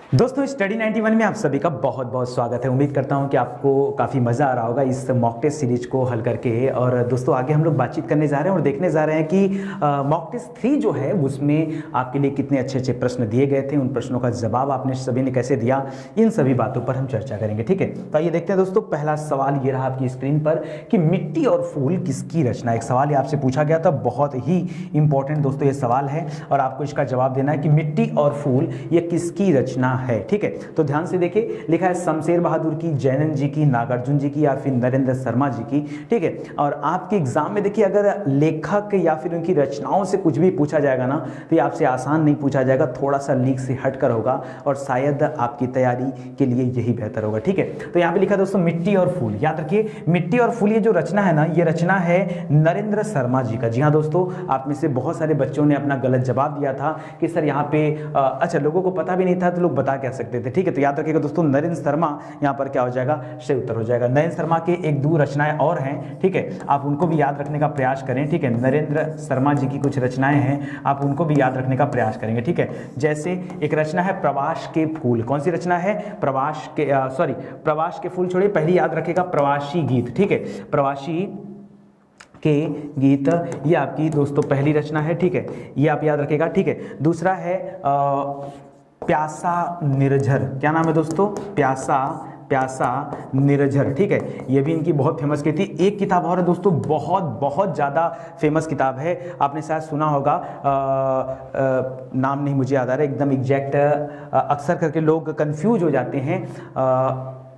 दोस्तों स्टडी 91 में आप सभी का बहुत बहुत स्वागत है। उम्मीद करता हूं कि आपको काफ़ी मज़ा आ रहा होगा इस मॉक टेस्ट सीरीज को हल करके। और दोस्तों आगे हम लोग बातचीत करने जा रहे हैं और देखने जा रहे हैं कि मॉक टेस्ट 3 जो है उसमें आपके लिए कितने अच्छे अच्छे प्रश्न दिए गए थे, उन प्रश्नों का जवाब आपने सभी ने कैसे दिया, इन सभी बातों पर हम चर्चा करेंगे। ठीक है, तो आइए देखते हैं दोस्तों। पहला सवाल ये रहा आपकी स्क्रीन पर कि मिट्टी और फूल किसकी रचना। एक सवाल आपसे पूछा गया था, बहुत ही इंपॉर्टेंट दोस्तों ये सवाल है और आपको इसका जवाब देना है कि मिट्टी और फूल ये किसकी रचना है। ठीक है, तो ध्यान से देखिए, लिखा है शमशेर बहादुर की, जैनन जी की, नागार्जुन जी की या फिर नरेंद्र शर्मा जी की। ठीक है, और आपके एग्जाम में देखिए अगर लेखक या फिर उनकी रचनाओं से कुछ भी पूछा जाएगा ना तो ये आपसे आसान नहीं पूछा जाएगा, थोड़ा सा लीक से हटकर होगा और शायद आपकी तैयारी के लिए यही बेहतर होगा। ठीक है, तो यहाँ पे लिखा दोस्तों मिट्टी और फूल। याद रखिए मिट्टी और फूल ये जो रचना है ना, ये रचना है नरेंद्र शर्मा जी का। जी हाँ दोस्तों, आप में से बहुत सारे बच्चों ने अपना गलत जवाब दिया था कि सर यहाँ पे अच्छा लोगों को पता भी नहीं था तो लोग बता क्या सकते थे। ठीक है, तो याद रखिएगा दोस्तों नरेंद्र शर्मा यहाँ पर क्या हो जाएगा, सही उत्तर हो जाएगा। नरेंद्र शर्मा के एक दो रचनाएं और हैं, ठीक है, आप उनको भी याद रखने का प्रयास करें। ठीक है, नरेंद्र शर्मा जी की कुछ रचनाएं हैं, आप उनको भी याद रखने का प्रयास करेंगे। ठीक है, जैसे एक रचना है प्रवास के फूल। कौन सी रचना है? प्रवास के फूल छोड़िए, पहली याद रखिएगा प्रवासी गीत। ठीक है, प्रवासी के गीत, ये आपकी दोस्तों पहली रचना है। ठीक है, ये आप याद रखिएगा। ठीक है, दूसरा है प्यासा निर्झर। क्या नाम है दोस्तों? प्यासा निर्झर। ठीक है, ये भी इनकी बहुत फेमस की थी। एक किताब और है दोस्तों, बहुत ज़्यादा फेमस किताब है, आपने शायद सुना होगा, नाम नहीं मुझे याद आ रहा है एकदम एग्जैक्ट, अक्सर करके लोग कंफ्यूज हो जाते हैं।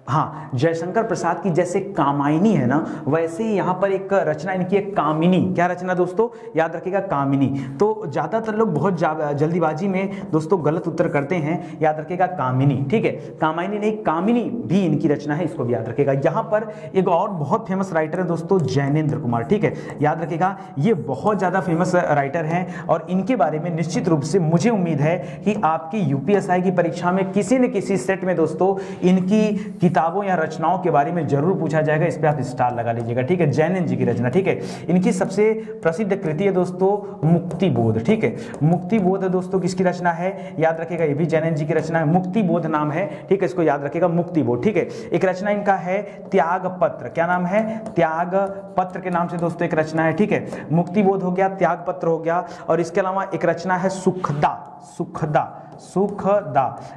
हाँ, जयशंकर प्रसाद की जैसे कामायनी है ना, वैसे ही यहाँ पर एक रचना इनकी है कामिनी। क्या रचना दोस्तों? याद रखिएगा कामिनी। तो ज़्यादातर लोग बहुत जल्दीबाजी में दोस्तों गलत उत्तर करते हैं, याद रखिएगा कामिनी। ठीक है, कामायनी नहीं, कामिनी भी इनकी रचना है, इसको भी याद रखिएगा। यहाँ पर एक और बहुत फेमस राइटर है दोस्तों, जैनेंद्र कुमार। ठीक है, याद रखिएगा, ये बहुत ज़्यादा फेमस राइटर हैं और इनके बारे में निश्चित रूप से मुझे उम्मीद है कि आपकी यूपीएसआई की परीक्षा में किसी न किसी सेट में दोस्तों इनकी किताबों या रचनाओं के बारे में जरूर पूछा जाएगा। इस पे आप स्टार लगा लीजिएगा। ठीक है, जैनन जी की रचना। ठीक है, इनकी सबसे प्रसिद्ध कृति है दोस्तों मुक्तिबोध। ठीक है, मुक्तिबोध दोस्तों किसकी रचना है? याद रखिएगा, ये भी जैनन जी की रचना है, मुक्तिबोध नाम है। ठीक है, इसको याद रखिएगा, मुक्तिबोध। ठीक है, एक रचना इनका है त्याग पत्र। क्या नाम है? त्याग पत्र के नाम से दोस्तों एक रचना है। ठीक है, मुक्तिबोध हो गया, त्याग पत्र हो गया, और इसके अलावा एक रचना है सुखदा।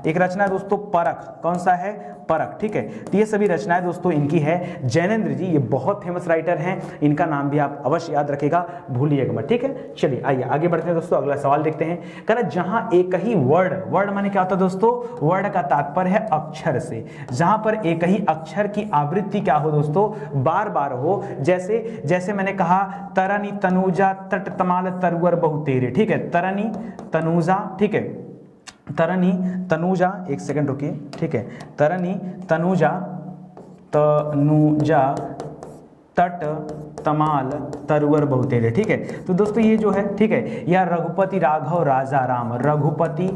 एक रचना है दोस्तों परख। कौन सा है? परख। ठीक है, तो ये सभी रचनाएं दोस्तों इनकी है। जैनेंद्र जी ये बहुत फेमस राइटर हैं, इनका नाम भी आप अवश्य याद रखिएगा, भूलिएगा मत। ठीक है, चलिए आइए आगे बढ़ते हैं दोस्तों, अगला सवाल देखते हैं। कह रहा जहां एक ही वर्ड माने क्या होता है दोस्तों? वर्ड का तात्पर्य है अक्षर से। जहां पर एक ही अक्षर की आवृत्ति क्या हो दोस्तों? बार बार हो। जैसे मैंने कहा तरनी तनुजा तट तमाल तरुअर बहु तेरे। ठीक है, तरनी तनुजा। ठीक है, तरनी तनुजा, एक सेकंड रुकिए। ठीक है, तरनी तनुजा तट तमाल तरुअर बहुतेरे। ठीक है, तो दोस्तों ये जो है, ठीक है, यह रघुपति राघव राजा राम, रघुपति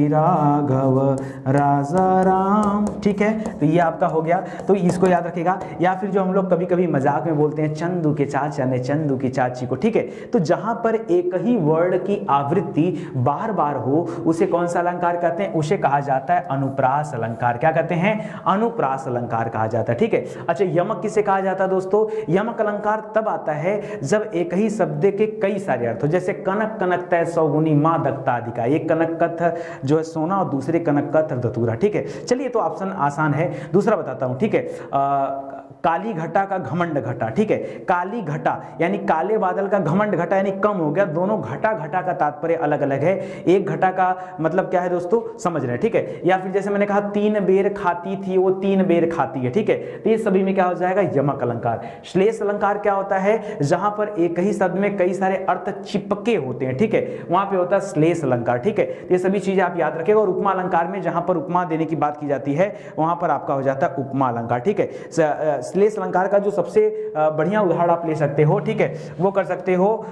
राघव राजा राम। ठीक है, तो ये आपका हो गया, तो इसको याद रखिएगा। या फिर जो हम लोग कभी कभी मजाक में बोलते हैं चंदू के चाचा ने चंदू की चाची को। ठीक है, तो जहां पर एक ही वर्ड की आवृत्ति बार बार हो उसे कौन सा अलंकार कहते हैं? उसे कहा जाता है अनुप्रास अलंकार। क्या कहते हैं? अनुप्रास अलंकार कहा जाता है। ठीक है, अच्छा यमक किसे कहा जाता है दोस्तों? यमक अलंकार तब आता है जब एक ही शब्द के कई सारे अर्थ हो, जैसे कनक कनकतः सौगुनी मां दत्ता आदि का। एक कनक कथ जो है सोना और दूसरे कनक कथ धतूरा। ठीक है, चलिए तो ऑप्शन आसान है, दूसरा बताता हूं। ठीक है, काली घटा का घमंड घटा। ठीक है, काली घटा यानी काले बादल का, घमंड घटा यानी कम हो गया। दोनों घटा का तात्पर्य अलग अलग है। एक घटा का मतलब क्या है दोस्तों, समझ रहे हैं? ठीक है, या फिर जैसे मैंने कहा 3 बेर खाती थी वो 3 बेर खाती है। ठीक है, तो ये सभी में क्या हो जाएगा? यमक अलंकार। श्लेष अलंकार क्या होता है? जहां पर एक ही शब्द में कई सारे अर्थ चिपके होते हैं। ठीक है, वहां पे होता है श्लेष अलंकार। ठीक है, ये सभी चीजें आप याद रखेगा। और उपमा अलंकार में जहां पर उपमा देने की बात की जाती है वहां पर आपका हो जाता है उपमा अलंकार। ठीक है, श्लेष अलंकार का जो सबसे बढ़िया उदाहरण आप ले सकते हो, ठीक है, वो कर सकते हो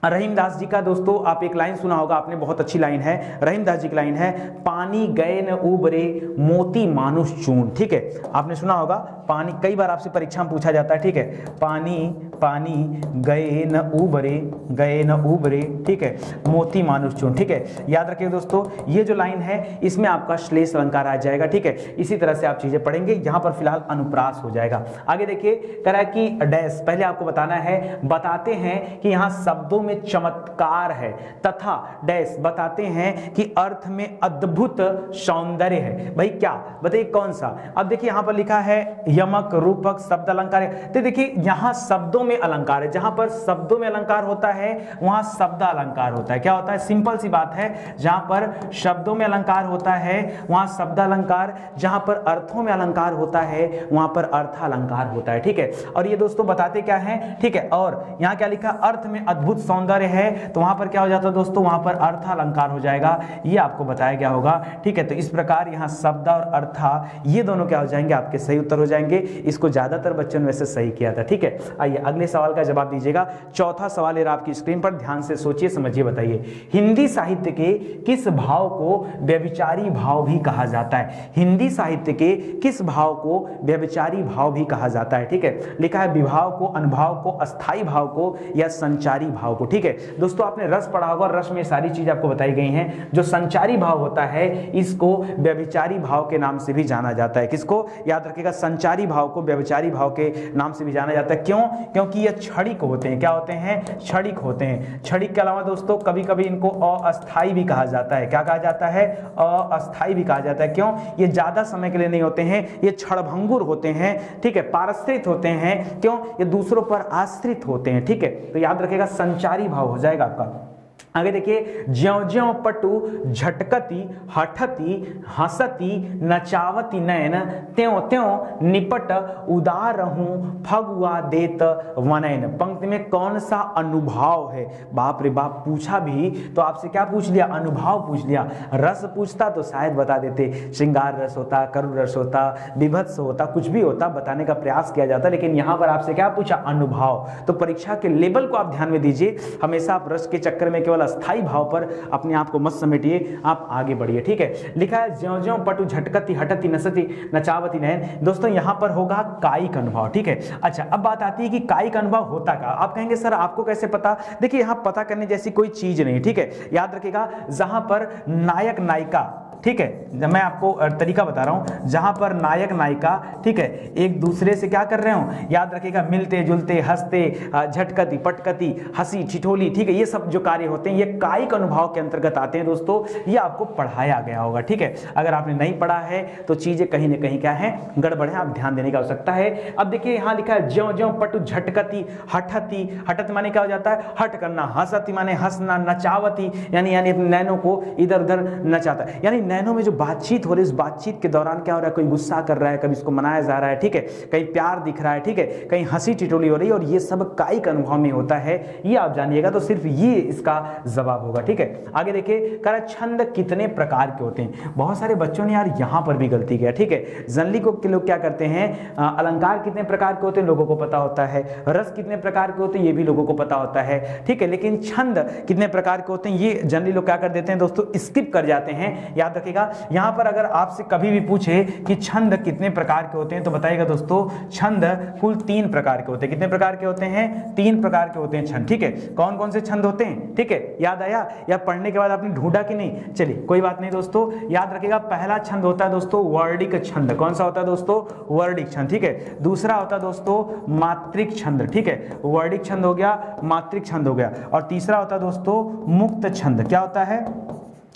रहीमदास जी का। दोस्तों आप एक लाइन सुना होगा आपने, बहुत अच्छी लाइन है, रहीमदास जी की लाइन है, पानी गए न उबरे मोती मानुष चून। ठीक है, आपने सुना होगा पानी कई बार आपसे परीक्षा में पूछा जाता है, ठीक है, पानी पानी गए न उबरे, गए न उबरे, ठीक है, मोती मानुष चूर्ण, ठीक है। याद रखिए दोस्तों, ये जो लाइन है इसमें आपका श्लेष अलंकार आ जाएगा, ठीक है। इसी तरह से आप चीजें पढ़ेंगे, यहां पर फिलहाल अनुप्रास हो जाएगा। आगे देखिए, कह रहा है कि डैश, पहले आपको बताना है, बताते हैं कि यहां शब्दों में चमत्कार है तथा डैश, बताते हैं कि अर्थ में अद्भुत सौंदर्य है। भाई क्या बताइए कौन सा? अब देखिए यहां पर लिखा है यमक, रूपक, शब्द अलंकार है। तो देखिए यहां शब्दों में अलंकार है, जहां पर शब्दों में अलंकार होता है वहां शब्द अलंकार होता है। क्या होता है? सिंपल सी बात है, जहां पर शब्दों में अलंकार होता है वहां शब्द अलंकार, जहां पर अर्थों में अलंकार होता है वहां पर अर्थ अलंकार होता है, ठीक है। और ये दोस्तों बताते क्या है, ठीक है। और यहां क्या लिखा, अर्थ में अद्भुत सौंदर्य है, तो वहां पर क्या हो जाता है दोस्तों, वहां पर अर्थ अलंकार हो जाएगा, ये आपको बताया गया होगा, ठीक है। तो इस प्रकार यहां शब्द और अर्था ये दोनों क्या हो जाएंगे, आपके सही उत्तर हो जाएंगे। इसको ज्यादातर बच्चों ने वैसे सही किया था, ठीक है। आइए अगले सवाल का जवाब दीजिएगा। चौथा सवाल है आपकी स्क्रीन पर, ध्यान से सोचिए समझिए बताइए। हिंदी साहित्य के किस भाव को व्यभिचारी भाव भी कहा जाता है? हिंदी साहित्य के किस भाव को व्यभिचारी भाव भी कहा जाता है, ठीक है। लिखा है विभाव को, अनुभाव को, अस्थाई भाव को या संचारी भाव को, ठीक है। दोस्तों आपने रस पढ़ा होगा, रस में सारी चीज आपको बताई गई हैं। जो संचारी भाव होता है इसको व्यभिचारी भाव के नाम से भी जाना जाता है। किसको? याद रखिएगा, संचारी भाव को व्यभिचारी भाव के नाम से भी जाना जाता है। क्यों? क्योंकि ये क्षणिक होते हैं। क्या होते हैं? क्षणिक होते हैं। क्षणिक के अलावा दोस्तों कभी कभी इनको अस्थाई भी कहा जाता है। क्या कहा जाता है? अस्थाई भी कहा जाता है। क्यों? ये ज्यादा समय के लिए नहीं होते हैं, ये क्षणभंगुर होते हैं, ठीक है, पारस्त्रित होते हैं। क्यों? ये दूसरों पर आश्रित होते हैं, ठीक है। तो याद रखिएगा संचारी भाव हो जाएगा आपका। आगे देखिए, ज्यों ज्यों पटु झटकती हठती हंसती नचावती नयन, त्यों त्यों निपट उदार हूं फगुआ देत वनयन। पंक्ति में कौन सा अनुभाव है? बाप रे बाप, पूछा भी तो आपसे क्या पूछ लिया? अनुभाव पूछ लिया। रस पूछता तो शायद बता देते, श्रृंगार रस होता, करुण रस होता, विभत्स होता, कुछ भी होता, बताने का प्रयास किया जाता, लेकिन यहां पर आपसे क्या पूछा? अनुभाव। तो परीक्षा के लेवल को आप ध्यान में दीजिए, हमेशा आप रस के चक्कर में केवल अस्थाई भाव पर अपने आप को मत समेटिए, आप आगे बढ़िए, ठीक है। लिखा है ज्यों ज्यों पटु झटकती हटती नसती नचावती नयन। दोस्तों यहां पर होगा कायिक अनुभव, ठीक है। अच्छा, अब बात आती है कि कायिक अनुभव होता क्या? आप कहेंगे सर आपको कैसे पता? देखिए यहां पता करने जैसी कोई चीज नहीं, ठीक है। याद रखिएगा, जहां पर नायक नायिका, ठीक है, मैं आपको तरीका बता रहा हूं, जहां पर नायक नायिका, ठीक है, एक दूसरे से क्या कर रहे हो, याद रखिएगा, मिलते जुलते, हंसते, झटकती पटकती, हंसी ठिठोली, ठीक है, ये सब जो कार्य होते हैं ये कायिक अनुभाव के अंतर्गत आते हैं दोस्तों। ये आपको पढ़ाया गया होगा, ठीक है। अगर आपने नहीं पढ़ा है तो चीजें कहीं ना कहीं क्या है, गड़बड़ है, आप ध्यान देने की आवश्यकता है। अब देखिए यहां लिखा है ज्यों ज्यों पटु झटकती हठती, हठत माने क्या हो जाता है? हट करना, हंसती माने हंसना, नचावती यानी अपने नैनों को इधर उधर नचाता, यानी नैनों में जो बातचीत हो रही है, इस बातचीत के दौरान क्या हो रहा है, कोई गुस्सा कर रहा है, कभी इसको मनाया जा रहा है, ठीक है, कहीं प्यार दिख रहा है, ठीक है, कहीं हंसी टिटोली हो रही है, और ये सब कायिक अनुभव में होता है, ये आप जानिएगा। तो सिर्फ ये इसका जवाब होगा, ठीक है। आगे देखिए, कह रहा छंद कितने प्रकार के होते हैं? बहुत सारे बच्चों ने यार यहां पर भी गलती किया, ठीक है। जनरली को के लोग क्या करते हैं, अलंकार कितने प्रकार के होते हैं लोगों को पता होता है, रस कितने प्रकार के होते हैं ये भी लोगों को पता होता है, ठीक है, लेकिन छंद कितने प्रकार के होते हैं ये जनरली लोग क्या कर देते हैं दोस्तों, स्किप कर जाते हैं। याद रखिएगा, यहां पर अगर आपसे कभी भी पूछे कि छंद कितने प्रकार के होते हैं तो बताइएगा दोस्तों, छंद कुल 3 प्रकार के होते हैं। कितने प्रकार के होते हैं? 3 प्रकार के होते हैं छंद, ठीक है। कौन कौन से छंद होते हैं, ठीक है, याद आया या पढ़ने के बाद आपने ढूंढा कि नहीं? चलिए कोई बात नहीं दोस्तों, याद रखिएगा, पहला छंद होता है दोस्तों वर्णिक छंद। कौन सा होता है दोस्तों? वर्णिक छंद, ठीक है। दूसरा होता है दोस्तों मात्रिक छंद, ठीक है, वर्णिक छंद हो गया, मात्रिक छंद हो गया, और तीसरा होता है दोस्तों मुक्त छंद। क्या होता है?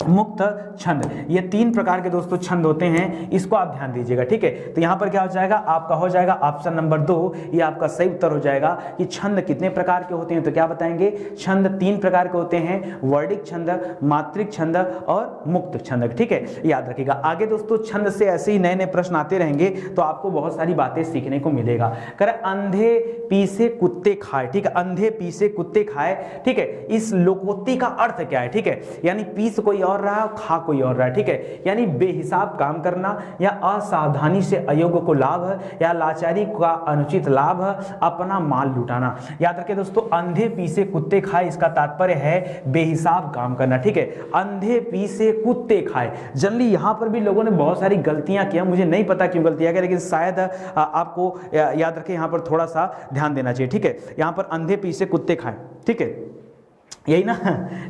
मुक्त छंद। ये 3 प्रकार के दोस्तों छंद होते हैं, इसको आप ध्यान दीजिएगा, ठीक है। तो यहां पर क्या हो जाएगा, आपका हो जाएगा ऑप्शन नंबर 2, ये आपका सही उत्तर हो जाएगा कि छंद कितने प्रकार के होते हैं। तो क्या बताएंगे, छंद 3 प्रकार के होते हैं, वर्णिक छंद, मात्रिक छंद और मुक्त छंद, ठीक है, याद रखिएगा। आगे दोस्तों छंद से ऐसे ही नए नए प्रश्न आते रहेंगे, तो आपको बहुत सारी बातें सीखने को मिलेगा। कर अंधे पीसे कुत्ते खाए, ठीक है, अंधे पीसे कुत्ते खाए, ठीक है, इस लोकोक्ति का अर्थ क्या है, ठीक है, यानी पीस कोई और और रहा है, खा कोई और रहा है, ठीक है। यानी बेहिसाब काम करना, या असावधानी से अयोग्य को लाभ, या लाचारी का अनुचित लाभ, अपना माल लुटाना। याद रखें दोस्तों, अंधे पीसे कुत्ते खाए, इसका तात्पर्य है बेहिसाब काम करना, ठीक है। अंधे पीसे कुत्ते खाए, जनरली यहां पर भी लोगों ने बहुत सारी गलतियां किया, मुझे नहीं पता क्यों गलतियां किया, लेकिन शायद आपको याद रखें यहां पर थोड़ा सा ध्यान देना चाहिए, ठीक है। यहां पर अंधे पीसे कुत्ते खाए, ठीक है, यही ना,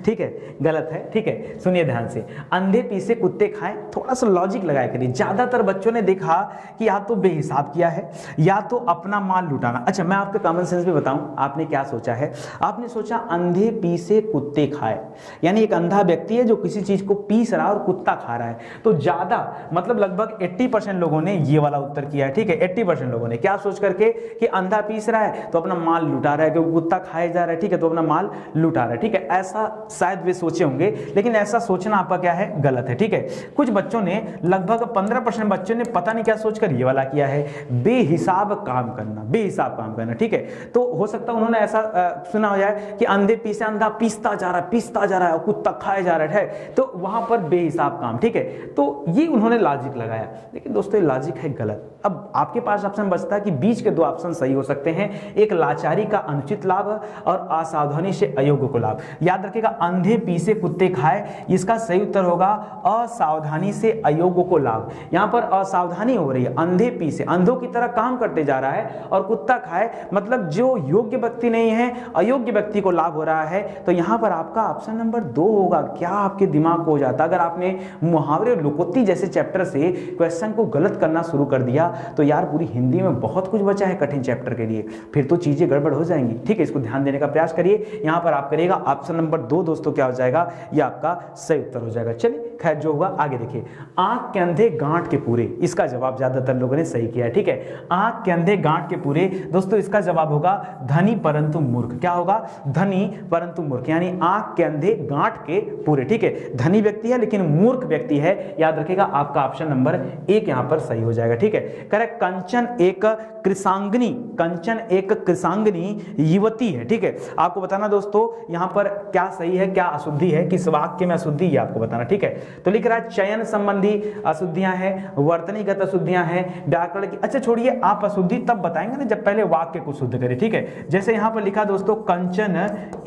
ठीक है, गलत है, ठीक है। सुनिए ध्यान से, अंधे पीसे कुत्ते खाएं, थोड़ा सा लॉजिक लगाया करिए। ज्यादातर बच्चों ने देखा कि या तो बेहिसाब किया है या तो अपना माल लुटाना। अच्छा, मैं आपके कॉमन सेंस भी बताऊं, आपने क्या सोचा है? आपने सोचा अंधे पीसे कुत्ते खाए, यानी एक अंधा व्यक्ति है जो किसी चीज को पीस रहा है और कुत्ता खा रहा है। तो ज्यादा मतलब लगभग 80% लोगों ने ये वाला उत्तर किया है, ठीक है। 80% लोगों ने क्या सोच करके कि अंधा पीस रहा है तो अपना माल लुटा रहा है, क्योंकि कुत्ता खाया जा रहा है, ठीक है, तो अपना माल लुटा रहा है, ठीक है। ऐसा शायद वे सोचे होंगे, लेकिन ऐसा सोचना आपका क्या है? गलत है, ठीक है। कुछ बच्चों ने, लगभग 15% बच्चों ने पता नहीं क्या सोचकर ये वाला किया है, बेहिसाब काम करना, बेहिसाब काम करना, ठीक है। तो हो सकता है उन्होंने ऐसा सुना हो जाए कि अंधे पीसे अंधा पीसता जा रहा है, पीसता जा रहा है और कुत्ता खाया जा रहा है, तो वहां पर बेहिसाब काम, ठीक है। तो ये उन्होंने लॉजिक लगाया, लेकिन दोस्तों ये लॉजिक है गलत। अब आपके पास ऑप्शन बचता है कि बीच के दो ऑप्शन सही हो सकते हैं, एक लाचारी का अनुचित लाभ और असावधानी से अयोग्य को लाभ। याद रखिएगा, अंधे पीसे कुत्ते खाए, इसका सही उत्तर होगा असावधानी से अयोग्य को लाभ। यहां पर असावधानी हो रही है, अंधे पीसे अंधों की तरह काम करते जा रहा है, और कुत्ता खाए मतलब जो योग्य व्यक्ति नहीं है, अयोग्य व्यक्ति को लाभ हो रहा है। तो यहां पर आपका ऑप्शन नंबर 2 होगा। क्या आपके दिमाग को हो जाता अगर आपने मुहावरे लुकोती जैसे चैप्टर से क्वेश्चन को गलत करना शुरू कर दिया, तो यार पूरी हिंदी में बहुत कुछ बचा है कठिन चैप्टर के लिए, फिर तो चीजें गड़बड़ हो जाएंगी, ठीक है। इसको ध्यान देने का प्रयास करिए। यहां पर आप करिएगा ऑप्शन नंबर 2 दोस्तों, क्या हो जाएगा? ये आपका सही उत्तर हो जाएगा। चलिए खैर जो हुआ आगे देखिए। आंख के अंधे गांठ के पूरे, इसका जवाब ज्यादातर लोगों ने सही किया है, ठीक है। आंख के अंधे गांठ के पूरे, दोस्तों इसका जवाब होगा धनी परंतु मूर्ख। क्या होगा? धनी परंतु मूर्ख, यानी आंख के अंधे गांठ के पूरे, ठीक है। धनी व्यक्ति है लेकिन मूर्ख व्यक्ति है, याद रखिएगा आपका ऑप्शन नंबर 1 यहां पर सही हो जाएगा, ठीक है। करेक्ट। कंचन एक कृसांगनी, कंचन एक कृसांगनी युवती है, ठीक है। आपको बताना दोस्तों यहां पर क्या सही है क्या अशुद्धि है, किस वाक्य में अशुद्धि है आपको बताना, ठीक है। तो लिख रहा है चयन संबंधी अशुद्धियां हैं, वर्तनीगत अशुद्धियां हैं, व्याकरण की। अच्छा छोड़िए, आप अशुद्धि तब बताएंगे ना जब पहले वाक्य को शुद्ध करें, ठीक है। जैसे यहां पर लिखा दोस्तों कंचन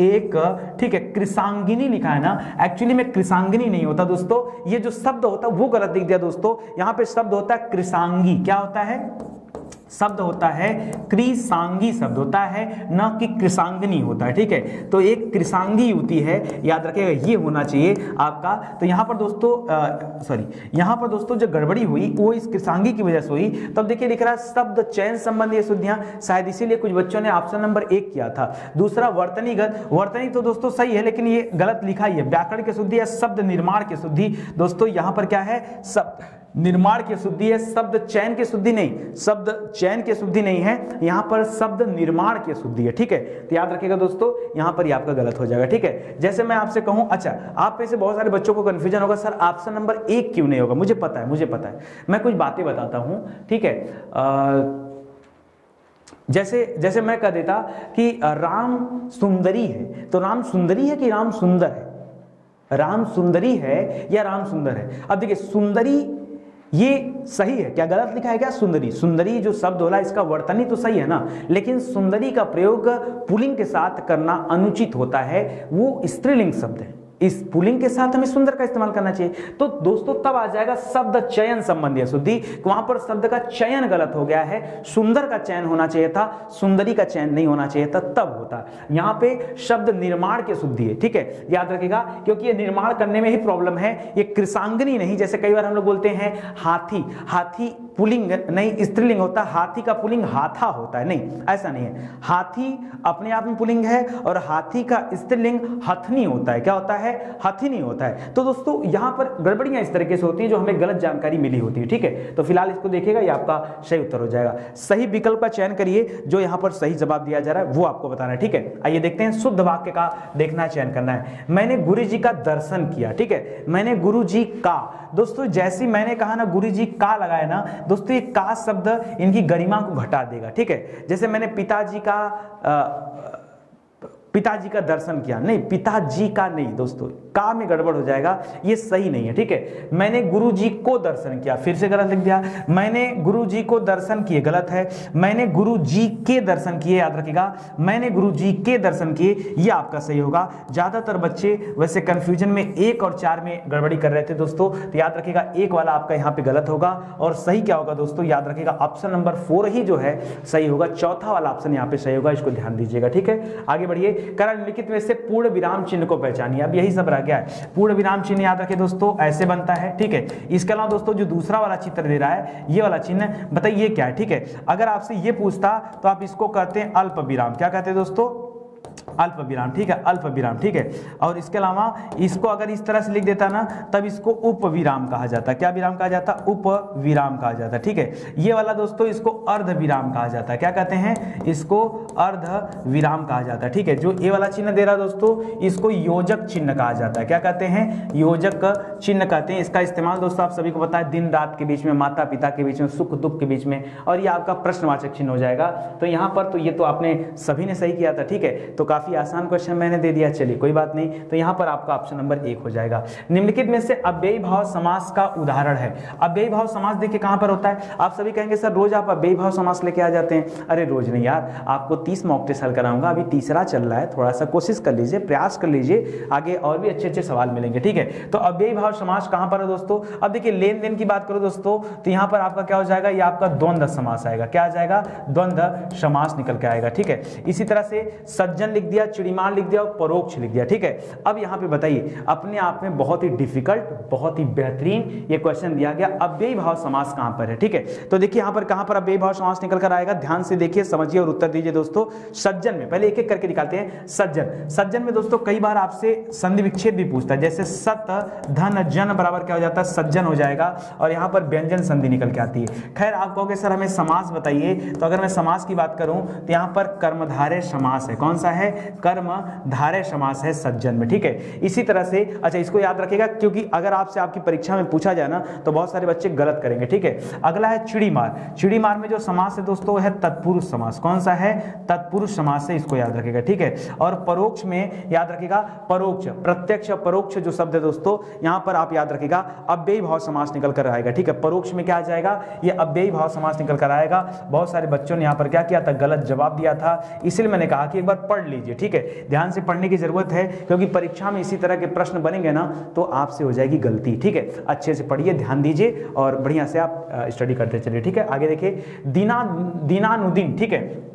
एक, ठीक है, कृसांगिनी लिखा है ना, एक्चुअली में कृसांगिनी नहीं होता दोस्तों, ये जो शब्द होता है वो गलत लिख दिया दोस्तों। यहां पे शब्द होता है कृसांगी। क्या होता है? शब्द होता है कृसांगी, शब्द होता है, न कि कृसांगनी होता है, ठीक है। तो एक कृसांगी युवती है, याद रखिएगा ये होना चाहिए आपका। तो यहां पर दोस्तों यहां पर दोस्तों जो गड़बड़ी हुई वो इस कृसांगी की वजह से हुई। तब देखिए लिख रहा है शब्द चयन संबंधी अशुद्धियां, शायद इसीलिए कुछ बच्चों ने ऑप्शन नंबर 1 किया था। दूसरा वर्तनीगत, वर्तनी तो दोस्तों सही है लेकिन ये गलत लिखा ही है। व्याकरण की शुद्धि है, शब्द निर्माण की शुद्धि, दोस्तों यहां पर क्या है? शब्द निर्माण की शुद्धि है, शब्द चयन की शुद्धि नहीं, शब्द चयन की शुद्धि नहीं है, यहां पर शब्द निर्माण की शुद्धि है, ठीक है। तो याद रखिएगा दोस्तों यहां पर ही आपका गलत हो जाएगा, ठीक है। जैसे मैं आपसे कहूं, अच्छा आप में से बहुत सारे बच्चों को कंफ्यूजन होगा, सर ऑप्शन नंबर 1 क्यों नहीं होगा? मुझे पता है, मैं कुछ बातें बताता हूं, ठीक है। जैसे मैं कह देता कि राम सुंदरी है, तो राम सुंदरी है कि राम सुंदर है? राम सुंदरी है या राम सुंदर है? अब देखिए सुंदरी ये सही है क्या? गलत लिखा है क्या? सुंदरी, सुंदरी जो शब्द होला इसका वर्तनी तो सही है ना, लेकिन सुंदरी का प्रयोग पुल्लिंग के साथ करना अनुचित होता है, वो स्त्रीलिंग शब्द है। इस पुल्लिंग के साथ हमें सुंदर का इस्तेमाल करना चाहिए। तो दोस्तों तब आ जाएगा शब्द चयन संबंधी अशुद्धि, वहां पर शब्द का चयन गलत हो गया है, सुंदर का चयन होना चाहिए था, सुंदरी का चयन नहीं होना चाहिए था, तब होता। यहां पे शब्द निर्माण की अशुद्धि है, ठीक है, याद रखिएगा, क्योंकि ये निर्माण करने में ही प्रॉब्लम है, ये कृसांगनी नहीं। जैसे कई बार हम लोग बोलते हैं हाथी, हाथी पुल्लिंग नहीं स्त्रीलिंग होता, हाथी का पुल्लिंग हाथा होता है, नहीं ऐसा नहीं है। हाथी अपने आप में पुल्लिंग है और हाथी का स्त्रीलिंग हथनी होता है। क्या होता है? हथिनी होता है। तो दोस्तों यहां पर गड़बड़ियां इस तरीके से होती हैं जो हमें गलत जानकारी मिली होती है, ठीक है। तो फिलहाल इसको देखिएगा, ये आपका सही उत्तर हो जाएगा। सही विकल्प का चयन करिए, जो यहां पर सही जवाब दिया जा रहा है वो आपको बताना है, ठीक है। आइए देखते हैं, शुद्ध वाक्य का देखना है, चयन करना है। मैंने गुरु जी का दर्शन किया, ठीक है, मैंने गुरु जी का, दोस्तों जैसे मैंने कहा ना गुरु जी का लगाया ना दोस्तों, ये का शब्द इनकी गरिमा को घटा देगा, ठीक है। जैसे मैंने पिताजी का पिताजी का दर्शन किया, नहीं पिताजी का नहीं दोस्तों, का में गड़बड़ हो जाएगा, ये सही नहीं है, ठीक है। मैंने गुरुजी को दर्शन किया, फिर से गलत लिख दिया। मैंने गुरुजी को दर्शन किए, गलत है। मैंने गुरुजी के दर्शन किए, याद रखिएगा, मैंने गुरुजी के दर्शन किए, ये आपका सही होगा। ज्यादातर बच्चे वैसे कंफ्यूजन में 1 और 4 में गड़बड़ी कर रहे थे दोस्तों, तो याद रखिएगा 1 वाला आपका यहाँ पे गलत होगा, और सही क्या होगा दोस्तों, याद रखिएगा ऑप्शन नंबर 4 ही जो है सही होगा। चौथा वाला ऑप्शन यहाँ पे सही होगा, इसको ध्यान दीजिएगा, ठीक है। आगे बढ़िए। करा निम्नलिखित में से पूर्ण विराम चिन्ह को पहचानिए। अब यही सब रह गया है। पूर्ण विराम चिन्ह याद रखिए दोस्तों, ऐसे बनता है, ठीक है। इसके अलावा दोस्तों जो दूसरा वाला चित्र दे रहा है, ये वाला चिन्ह बताइए क्या है, ठीक है। अगर आपसे ये पूछता तो आप इसको कहते हैं अल्प विराम। क्या कहते हैं दोस्तों, अल्प विराम, ठीक है, अल्प विराम, ठीक है। और इसके अलावा इसको अगर इस तरह से लिख देता ना, तब इसको उप विराम कहा जाता। क्या विराम कहा जाता, उप विराम कहा जाता, ठीक है। ये वाला दोस्तों इसको अर्ध विराम कहा जाता है। क्या कहते हैं, इसको अर्ध विराम कहा जाता है, ठीक है। जो ये वाला चिन्ह दे रहा दोस्तों, इसको योजक चिन्ह कहा जाता है। क्या कहते हैं, योजक चिन्ह कहते हैं। इसका इस्तेमाल दोस्तों आप सभी को पता है, दिन रात के बीच में, माता पिता के बीच में, सुख दुख के बीच में, और ये आपका प्रश्नवाचक चिन्ह हो जाएगा। तो यहाँ पर तो ये तो आपने सभी ने सही किया था, ठीक है। तो काफी आसान क्वेश्चन मैंने दे दिया, चलिए कोई बात नहीं। तो यहां पर आपका ऑप्शन नंबर 1 हो जाएगा। निम्नलिखित में से अव्ययी भाव समास का उदाहरण है। अव्ययी भाव समास देखिए कहां पर होता है। आप सभी कहेंगे सर रोज आप अव्ययी भाव समास लेके आ जाते हैं। अरे रोज नहीं यार, आपको 30 मॉक टेस्ट हल कराऊंगा, अभी तीसरा चल रहा है, थोड़ा सा कोशिश कर लीजिए, प्रयास कर लीजिए, आगे और भी अच्छे अच्छे सवाल मिलेंगे, ठीक है। तो अव्ययी भाव समास कहां पर है दोस्तों। अब देखिए लेन देन की बात करो दोस्तों, तो यहां पर आपका क्या हो जाएगा, ये आपका द्वंद्व समास आएगा। क्या आ जाएगा, द्वंद्व समास निकल के आएगा, ठीक है। इसी तरह से सज्जन लिख दिया, चिड़ीमान लिख दिया और परोक्ष लिख दिया, ठीक है। अब यहां पे बताइए, अपने आप में बहुत ही डिफिकल्ट, बहुत ही बेहतरीन ये क्वेश्चन दिया गया, अव्ययी भाव समास कहां पर है, ठीक है। तो देखिए यहां पर कहां पर अव्ययी भाव समास निकल कर आएगा, ध्यान से देखिए, समझिए और उत्तर दीजिए दोस्तों। सज्जन में, पहले एक एक करके निकालते हैं। सज्जन, सज्जन में दोस्तों कई बार आपसे संधि विच्छेद भी पूछता है, जैसे सत धन जन बराबर क्या हो जाता है, सज्जन हो जाएगा, और यहां पर व्यंजन संधि निकल के आती है। खैर आप कहोगे सर हमें समास बताइए, तो अगर मैं समास की बात करूं तो यहां पर कर्मधारय समास है। कौन सा है, कर्मधारय समास है सज्जन में, ठीक है। इसी तरह से अच्छा इसको याद रखिएगा, क्योंकि अगर आपसे आपकी परीक्षा में पूछा जाए ना तो बहुत सारे बच्चे गलत करेंगे, ठीक है। अगला है चिड़ीमार। चिड़ीमार में जो समास है दोस्तों है तत्पुरुष समास। कौन सा है, तत्पुरुष समास है, इसको याद रखिएगा, ठीक है। और परोक्ष में याद रखिएगा, परोक्ष, प्रत्यक्ष परोक्ष जो शब्द है दोस्तों, यहां पर आप याद रखिएगा अव्ययी भाव समास निकल कर आएगा, ठीक है। परोक्ष में क्या आ जाएगा, ये अव्ययी भाव समास निकल कर आएगा। बहुत सारे बच्चों ने यहां पर क्या किया था, गलत जवाब दिया था, इसलिए मैंने कहा कि एक बार पढ़ लीजिए, ठीक है। ध्यान से पढ़ने की जरूरत है, क्योंकि परीक्षा में इसी तरह के प्रश्न बनेंगे ना तो आपसे हो जाएगी गलती, ठीक है। अच्छे से पढ़िए, ध्यान दीजिए और बढ़िया से आप स्टडी करते चलिए, ठीक है। आगे देखिए, दीनानुदीन, ठीक है।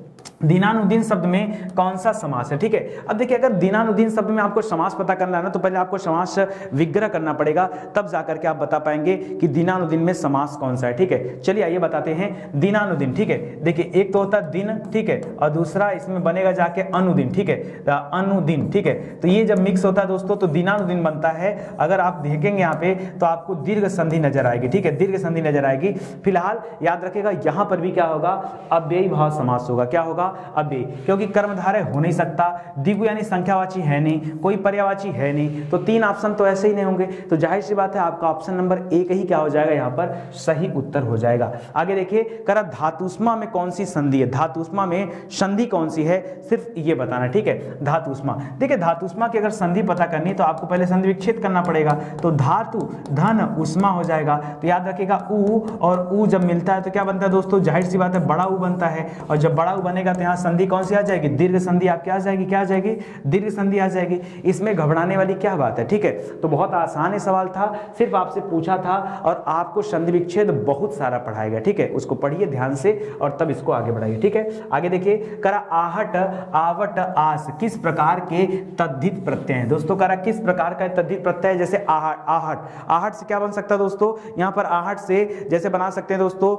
दीनानुदीन शब्द में कौन सा समास है, ठीक है। अब देखिए अगर दीनानुदीन शब्द में आपको समास पता करना है ना, तो पहले आपको समास विग्रह करना पड़ेगा, तब जाकर के आप बता पाएंगे कि दीनानुदीन में समास कौन सा है, ठीक है। चलिए आइए बताते हैं दीनानुदीन, ठीक है। देखिए एक तो होता है दिन, ठीक है, और दूसरा इसमें बनेगा जाके अनुदिन, ठीक है, अनुदिन, ठीक है। तो ये जब मिक्स होता है दोस्तों तो दीनानुदीन बनता है। अगर आप देखेंगे यहाँ पे तो आपको दीर्घ संधि नजर आएगी, ठीक है, दीर्घ संधि नजर आएगी। फिलहाल याद रखेगा यहाँ पर भी क्या होगा, अव्ययी भाव समास होगा। क्या होगा, अव्ययी, क्योंकि कर्मधारय हो नहीं सकता, द्विगु यानी संख्यावाची है नहीं, कोई पर्यायवाची है नहीं, तो 3 ऑप्शन तो ऐसे ही नहीं होंगे। तो जाहिर सी बात है आपका ऑप्शन नंबर 1 ही क्या हो जाएगा, यहाँ पर सही उत्तर हो जाएगा। आगे देखिए, करा धातुष्मा में कौन सी संधि है, धातुष्मा में संधि कौन सी है, सिर्फ ये बताना, ठीक है। धातुष्मा, देखिए धातुष्मा की अगर संधि पता करनी तो आपको पहले संधि विच्छेद करना पड़ेगा, तो धातु धन उष्मा हो जाएगा। तो याद रखिएगा उ और उ जब मिलता है तो क्या बनता है दोस्तों, जाहिर सी बात है बड़ा उ बनता है, और जब बड़ा उ बनेगा तो यहाँ संधि कौन सी आ जाएगी, दीर्घ संधि आपकी आ जाएगी। क्या आ जाएगी, दीर्घ संधि आ जाएगी। इसमें घबराने वाली क्या बात है, ठीक है। तो बहुत आसान सवाल था, सिर्फ आपसे पूछा था, और आपको संधि विच्छेद बहुत सारा पढ़ाएगा, ठीक है। उसको पढ़िए ध्यान से और तब इसको आगे बढ़ाइए, ठीक है। आगे देखिए, करा आहट आवट आस किस प्रकार के तद्धित प्रत्यय हैं दोस्तों। करा किस प्रकार का तद्धित प्रत्यय है, जैसे आहट, आहट, आहट से क्या बन सकता है दोस्तों, यहाँ पर आहट से जैसे बना सकते हैं दोस्तों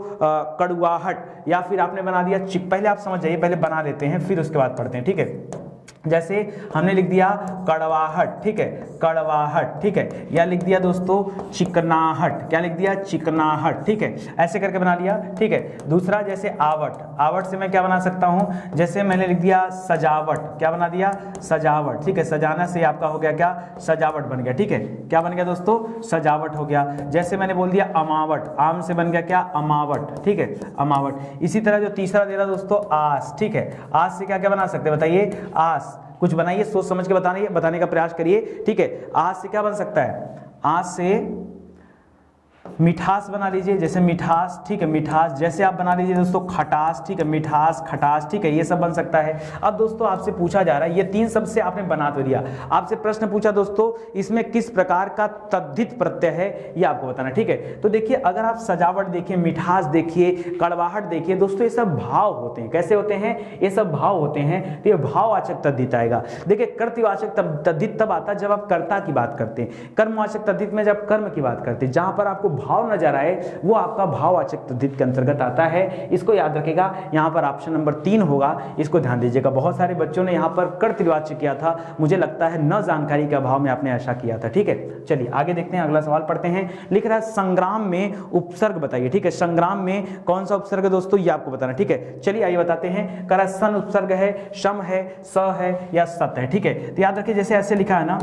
कड़ुआहट, या फिर आपने बना दिया पहले आप समझ जाइए, पहले बना लेते हैं फिर उसके बाद पढ़ते हैं, ठीक है। जैसे हमने लिख दिया कड़वाहट, ठीक है, कड़वाहट, ठीक है, या लिख दिया दोस्तों चिकनाहट, क्या लिख दिया, चिकनाहट, ठीक है, ऐसे करके बना लिया, ठीक है। दूसरा जैसे आवट, आवट से मैं क्या बना सकता हूं, जैसे मैंने लिख दिया सजावट, क्या बना दिया, सजावट, ठीक है। सजाना से आपका हो गया क्या, सजावट बन गया, ठीक है। क्या बन गया दोस्तों, सजावट हो गया। जैसे मैंने बोल दिया अमावट, आम से बन गया क्या, अमावट, ठीक है, अमावट। इसी तरह जो तीसरा दे रहा दोस्तों आस, ठीक है, आस से क्या क्या बना सकते हैं बताइए, आस, कुछ बनाइए, सोच समझ के बताने का प्रयास करिए, ठीक है। आज से क्या बन सकता है, आज से मिठास बना लीजिए, जैसे मिठास, ठीक है, मिठास। जैसे आप बना लीजिए दोस्तों खटास, ठीक है, मिठास, खटास, ठीक है, ये सब बन सकता है। अब दोस्तों आपसे पूछा जा रहा है, ये 3 शब्द से आपने बना तो दिया, आपसे प्रश्न पूछा दोस्तों इसमें किस प्रकार का तद्धित प्रत्यय है ये आपको बताना, ठीक है। तो देखिए अगर आप सजावट देखिए, मिठास देखिए, कड़वाहट देखिए दोस्तों, ये सब भाव होते हैं। कैसे होते हैं, ये सब भाव होते हैं। तो ये भाववाचक तद्धित आएगा। देखिए कर्तवाचक तद्धित तब आता है जब आप कर्ता की बात करते हैं, कर्मवाचक तद्धित में जब कर्म की बात करते हैं, जहां पर आपको भाव नजर आए वो आपका भाववाचक तद्धित के अंतर्गत आता है। इसको याद रखिएगा, यहां पर ऑप्शन नंबर 3 होगा, इसको ध्यान दीजिएगा। बहुत सारे बच्चों ने यहां पर कर्तवाचक किया था, मुझे लगता है न जानकारी के अभाव में आपने ऐसा किया था, ठीक है। चलिए आगे देखते हैं, अगला सवाल पढ़ते हैं। लिख रहा है संग्राम में उपसर्ग बताइए, ठीक है। संग्राम में कौन सा उपसर्ग है दोस्तों ये आपको बताना, ठीक है। चलिए आइए बताते हैं। करा सन उपसर्ग है, शम है, स है या सत है, ठीक है। तो याद रखिए जैसे ऐसे लिखा है ना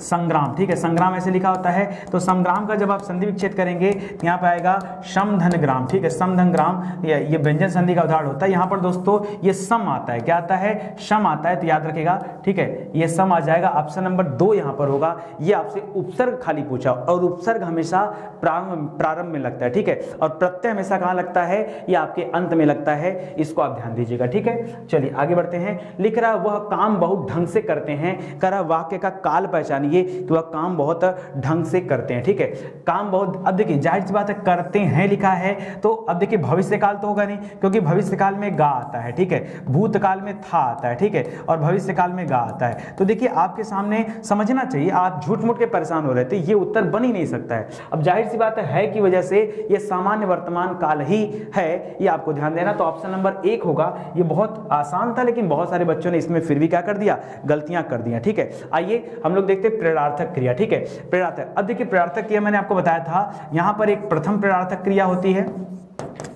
संग्राम, ठीक है, संग्राम ऐसे लिखा होता है। तो संग्राम का जब आप संधि विच्छेद करेंगे यहाँ पे आएगा शम धन ग्राम, ठीक है, सम धन ग्राम, ये व्यंजन संधि का उदाहरण होता है। यहाँ पर दोस्तों ये सम आता है, क्या आता है, शम आता है, तो याद रखिएगा, ठीक है, ये सम आ जाएगा। ऑप्शन नंबर 2 यहाँ पर होगा। ये आपसे उपसर्ग खाली पूछा, और उपसर्ग हमेशा प्रारंभ में लगता है, ठीक है, और प्रत्यय हमेशा कहाँ लगता है, ये आपके अंत में लगता है। इसको आप ध्यान दीजिएगा, ठीक है। चलिए आगे बढ़ते हैं। लिख रहा वह काम बहुत ढंग से करते हैं, करा वाक्य का काल पहचानिए कि वह काम बहुत ढंग से करते हैं, ठीक है। काम बहुत, अब देखिए जाहिर सी बात है करते हैं लिखा है, तो अब देखिए भविष्यकाल तो होगा नहीं, क्योंकि भविष्यकाल में गा आता है, ठीक है, भूतकाल में था आता है, ठीक है, और भविष्यकाल में गा आता है। तो देखिए आपके सामने समझना चाहिए, आप झूठ मूठ के परेशान हो रहे थे, ये उत्तर बन ही नहीं सकता है। अब जाहिर सी बात है की वजह से ये सामान्य वर्तमान काल ही है, ये आपको ध्यान देना। तो ऑप्शन नंबर 1 होगा। ये बहुत आसान था, लेकिन बहुत सारे बच्चों ने इसमें फिर भी क्या कर दिया, गलतियां कर दिया, ठीक है। आइए हम लोग देखते हैं प्रेरणार्थक क्रिया, ठीक है। प्रेरणार्थक, अब देखिए प्रेरणार्थक क्रिया मैंने आपको बताया था, यहां पर एक प्रथम प्रेरणार्थक क्रिया होती है,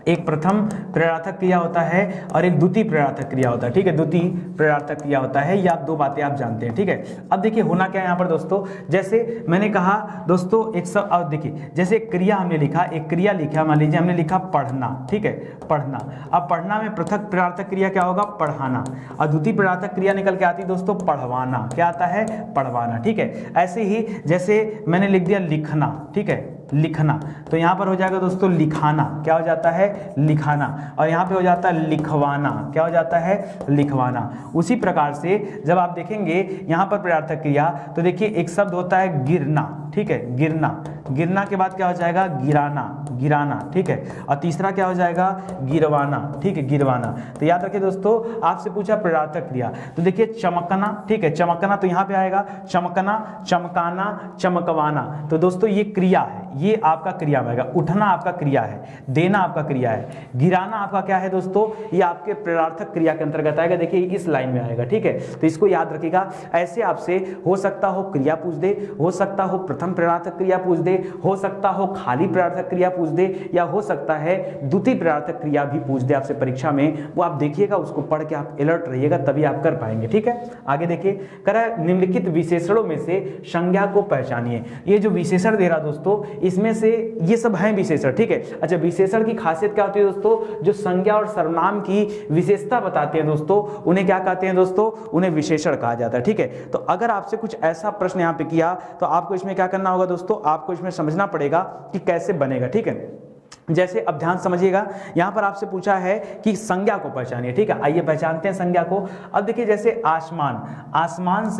एक प्रथम प्रेरणार्थक क्रिया होता है और एक द्वितीय प्रेरणार्थक क्रिया होता है, ठीक है, द्वितीय प्रेरणार्थक क्रिया होता है। ये आप 2 बातें आप जानते हैं, ठीक है। अब देखिए होना क्या है यहाँ पर दोस्तों, जैसे मैंने कहा दोस्तों एक सब, अब देखिए जैसे क्रिया हमने लिखा, एक क्रिया लिखा, मान लीजिए हमने लिखा पढ़ना, ठीक है, पढ़ना। अब पढ़ना में पृथक प्रेरणार्थक क्रिया क्या होगा, पढ़ाना, और द्वितीय प्रेरणार्थक क्रिया निकल के आती है दोस्तों पढ़वाना, क्या आता है, पढ़वाना, ठीक है। ऐसे ही जैसे मैंने लिख दिया लिखना, ठीक है, लिखना, तो यहां पर हो जाएगा दोस्तों लिखाना, क्या हो जाता है, लिखाना, और यहां पे हो जाता है लिखवाना, क्या हो जाता है, लिखवाना। उसी प्रकार से जब आप देखेंगे यहां पर प्रेरणार्थक क्रिया, तो देखिए एक शब्द होता है गिरना, ठीक है, गिरना, गिरना के बाद क्या हो जाएगा, गिराना, गिराना, ठीक है, और तीसरा क्या हो जाएगा, गिरवाना, ठीक है, गिरवाना। तो याद रखिए दोस्तों आपसे पूछा प्रेरणार्थक क्रिया, तो देखिए चमकना, ठीक है, चमकना, तो यहां पे आएगा चमकना, चमकाना, चमकवाना। तो दोस्तों ये क्रिया है, ये आपका क्रिया में आएगा। उठना आपका क्रिया है, देना आपका क्रिया है, गिराना आपका क्या है दोस्तों, ये आपके प्रेरणार्थक क्रिया के अंतर्गत आएगा। देखिए इस लाइन में आएगा, ठीक है। तो इसको याद रखिएगा। ऐसे आपसे हो सकता हो क्रिया पूछ दे, हो सकता हो प्रथम प्रेरणार्थक क्रिया पूछ दे, हो सकता हो खाली प्रेरणार्थक क्रिया पूछ दे, या हो सकता है द्वितीय प्रेरणार्थक क्रिया भी पूछ दे आपसे परीक्षा में। वो आप देखिएगा, उसको पढ़ के आप अलर्ट रहिएगा, तभी आप कर पाएंगे, ठीक है। आगे देखिए, करा निम्नलिखित विशेषणों में से संज्ञा को पहचानिए। ये जो विशेषण दे रहा दोस्तों, इसमें से ये सब हैं विशेषण, ठीक है। अच्छा, विशेषण की खासियत क्या होती है दोस्तों, जो संज्ञा और सर्वनाम की विशेषता बताते हैं दोस्तों, उन्हें क्या कहते हैं दोस्तों, उन्हें विशेषण कहा जाता है, ठीक है। तो अगर आपसे कुछ ऐसा प्रश्न यहाँ पे किया, तो आपको इसमें क्या करना होगा दोस्तों, आपको इसमें समझना पड़ेगा कि कैसे बनेगा, ठीक है। जैसे अब ध्यान समझिएगा, यहां पर आपसे पूछा है कि संज्ञा को पहचानिए, ठीक है। आइए पहचानते हैं संज्ञा को। अब देखिए जैसे आसमान, आसमान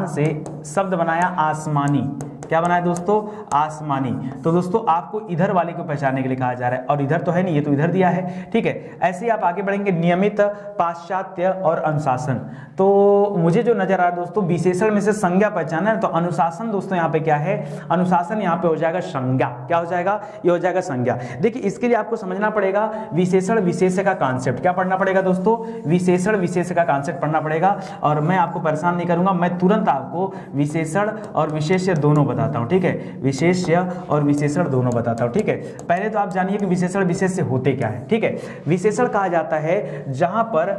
से शब्द बनाया आसमानी, क्या बनाया दोस्तों, आसमानी। तो दोस्तों आपको इधर वाले को पहचानने के लिए कहा जा रहा है, और इधर तो है नहीं, ये तो इधर दिया है, ठीक है। ऐसे ही आप आगे बढ़ेंगे, नियमित, पाश्चात्य और अनुशासन। तो मुझे जो नजर आ रहा है दोस्तों, विशेषण में से संज्ञा पहचाना है, तो अनुशासन दोस्तों यहाँ पे क्या है, अनुशासन यहाँ पे हो जाएगा संज्ञा, क्या हो जाएगा, ये हो जाएगा संज्ञा। देखिए इसके लिए आपको समझना पड़ेगा विशेषण विशेष्य का कॉन्सेप्ट, क्या पढ़ना पड़ेगा दोस्तों, विशेषण विशेष्य का कॉन्सेप्ट पढ़ना पड़ेगा। और मैं आपको परेशान नहीं करूंगा, मैं तुरंत आपको विशेषण और विशेष्य दोनों बताता हूँ, ठीक है, विशेष्य और विशेषण दोनों बताता हूँ, ठीक है। पहले तो आप जानिए कि विशेषण विशेष्य होते क्या है, ठीक है। विशेषण कहा जाता है जहां पर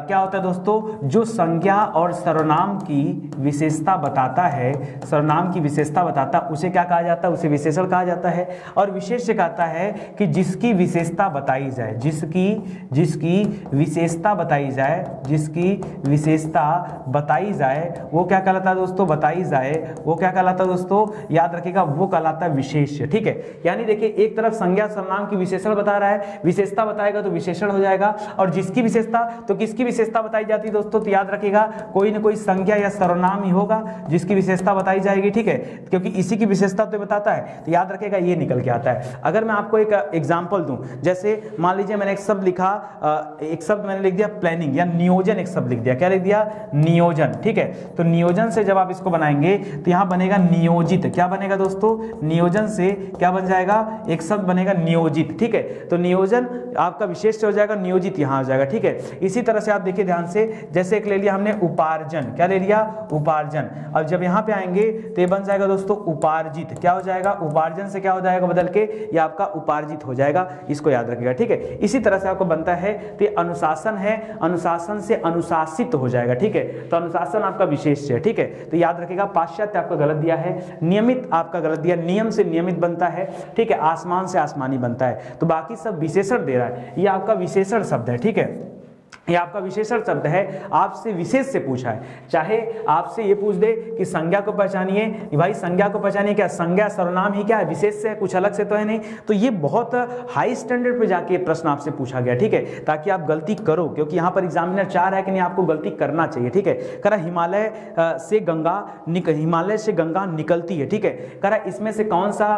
क्या होता है दोस्तों, जो संज्ञा और सर्वनाम की विशेषता बताता है, सर्वनाम की विशेषता बताता, उसे क्या कहा जाता है, उसे विशेषण कहा जाता है। और विशेष्य कहता है कि जिसकी विशेषता बताई जाए, जिसकी विशेषता बताई जाए, जिसकी विशेषता बताई जाए वो क्या कहलाता है दोस्तों, बताई जाए वो क्या कहलाता है दोस्तों, याद रखिएगा वो कहलाता है विशेष्य, ठीक है। यानी देखिए एक तरफ संज्ञा सर्वनाम की विशेषण बता रहा है, विशेषता बताएगा तो विशेषण हो जाएगा, और जिसकी विशेषता, तो किसकी विशेषता बताई जाती है दोस्तों, तो याद रखिएगा कोई ना कोई संज्ञा या सर्वनाम ही होगा जिसकी विशेषता बताई जाएगी, ठीक है, क्योंकि इसी की विशेषता तो बताता है, तो याद रखिएगा ये निकल के आता है। अगर मैं आपको एक एग्जांपल दूं, जैसे मान लीजिए मैंने एक शब्द लिखा, एक शब्द मैंने लिख दिया प्लानिंग या नियोजन, एक शब्द लिख दिया, क्या लिख दिया, नियोजन, ठीक है। तो नियोजन से जब आप इसको बनाएंगे तो यहां बनेगा नियोजित, क्या बनेगा दोस्तों, नियोजन से क्या बन जाएगा, एक शब्द बनेगा नियोजित, ठीक है। तो नियोजन आपका विशेष हो जाएगा, नियोजित यहां आ जाएगा, ठीक है। इसी तरह से आप देखिए ध्यान से, जैसे एक ले लिया हमने उपार्जन, क्या ले लिया, उपार्जन। अब जब यहां पे आएंगे तो ये बन जाएगा दोस्तों उपार्जित, क्या हो जाएगा, उपार्जन से क्या हो जाएगा बदल के, ये आपका उपार्जित हो जाएगा, इसको याद रखिएगा, ठीक है। इसी तरह से आपको बनता है तो ये अनुशासन है, अनुशासन से अनुशासित हो जाएगा, ठीक है। तो अनुशासन आपका विशेष है, ठीक है। तो याद रखिएगा पाश्चात्य आपका गलत दिया है, नियमित आपका गलत दिया, नियम से नियमित बनता है, ठीक है, आसमान से आसमानी बनता है, तो बाकी सब विशेषण दे रहा है, ये आपका विशेषण शब्द है, ठीक है, ये आपका विशेषण शब्द है। आपसे विशेष से पूछा है, चाहे आपसे ये पूछ दे कि संज्ञा को पहचानिए, भाई संज्ञा को पहचानिए, क्या संज्ञा सर्वनाम ही क्या है, विशेष से है, कुछ अलग से तो है नहीं, तो ये बहुत हाई स्टैंडर्ड पे जाके प्रश्न आपसे पूछा गया, ठीक है, ताकि आप गलती करो, क्योंकि यहाँ पर एग्जामिनर चाह रहा है कि नहीं आपको गलती करना चाहिए, ठीक है। करा हिमालय से गंगा निकलती है, ठीक है, करा इसमें से कौन सा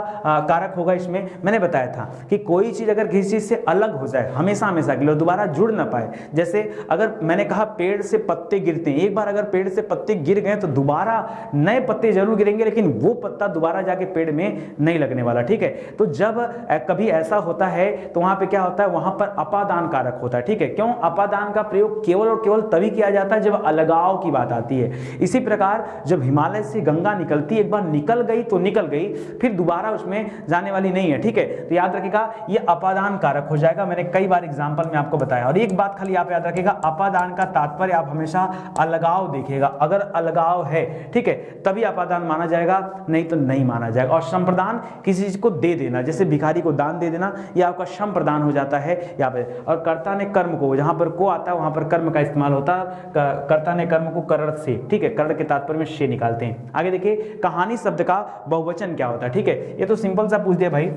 कारक होगा, इसमें मैंने बताया था कि कोई चीज अगर किसी चीज से अलग हो जाए हमेशा हमेशा के लिए दोबारा जुड़ ना पाए, जैसे अगर मैंने कहा पेड़ से पत्ते गिरते हैं, एक बार अगर पेड़ से पत्ते गिर गए तो दोबारा नए पत्ते जरूर गिरेंगे, लेकिन वो पत्ता दोबारा जाके पेड़ में नहीं लगने वाला, ठीक है। तो जब कभी ऐसा होता है तो वहां पे क्या होता है, वहां पर अपादान कारक होता है, ठीक है। क्यों अपादान का प्रयोग केवल और केवल तभी किया जाता है जब अलगाव की बात आती है। इसी प्रकार जब हिमालय से गंगा निकलती, एक बार निकल गई तो निकल गई, फिर दोबारा उसमें जाने वाली नहीं है, ठीक है। तो याद रखिएगा ये अपादान कारक हो जाएगा, मैंने कई बार एग्जाम्पल में आपको बताया। और एक बात खाली आप याद रखिएगा, अपादान का तात्पर्य आप हमेशा अलगाव देखिएगा, अगर अलगाव है, ठीक है, तभी अपादान माना जाएगा, नहीं तो नहीं माना जाएगा। और संप्रदान किसी चीज को दे देना, जैसे भिखारी को दान दे देना, यह आपका संप्रदान हो जाता है यहाँ पे। और कर्ता ने कर्म को, जहां पर को आता है वहां पर कर्म का इस्तेमाल होता है, कर्ता ने कर्म को करण से, ठीक है, करण के तात्पर्य में से निकालते हैं। आगे देखिए कहानी शब्द का बहुवचन क्या होता है, ठीक है, ये तो सिंपल सा पूछ दिया भाई।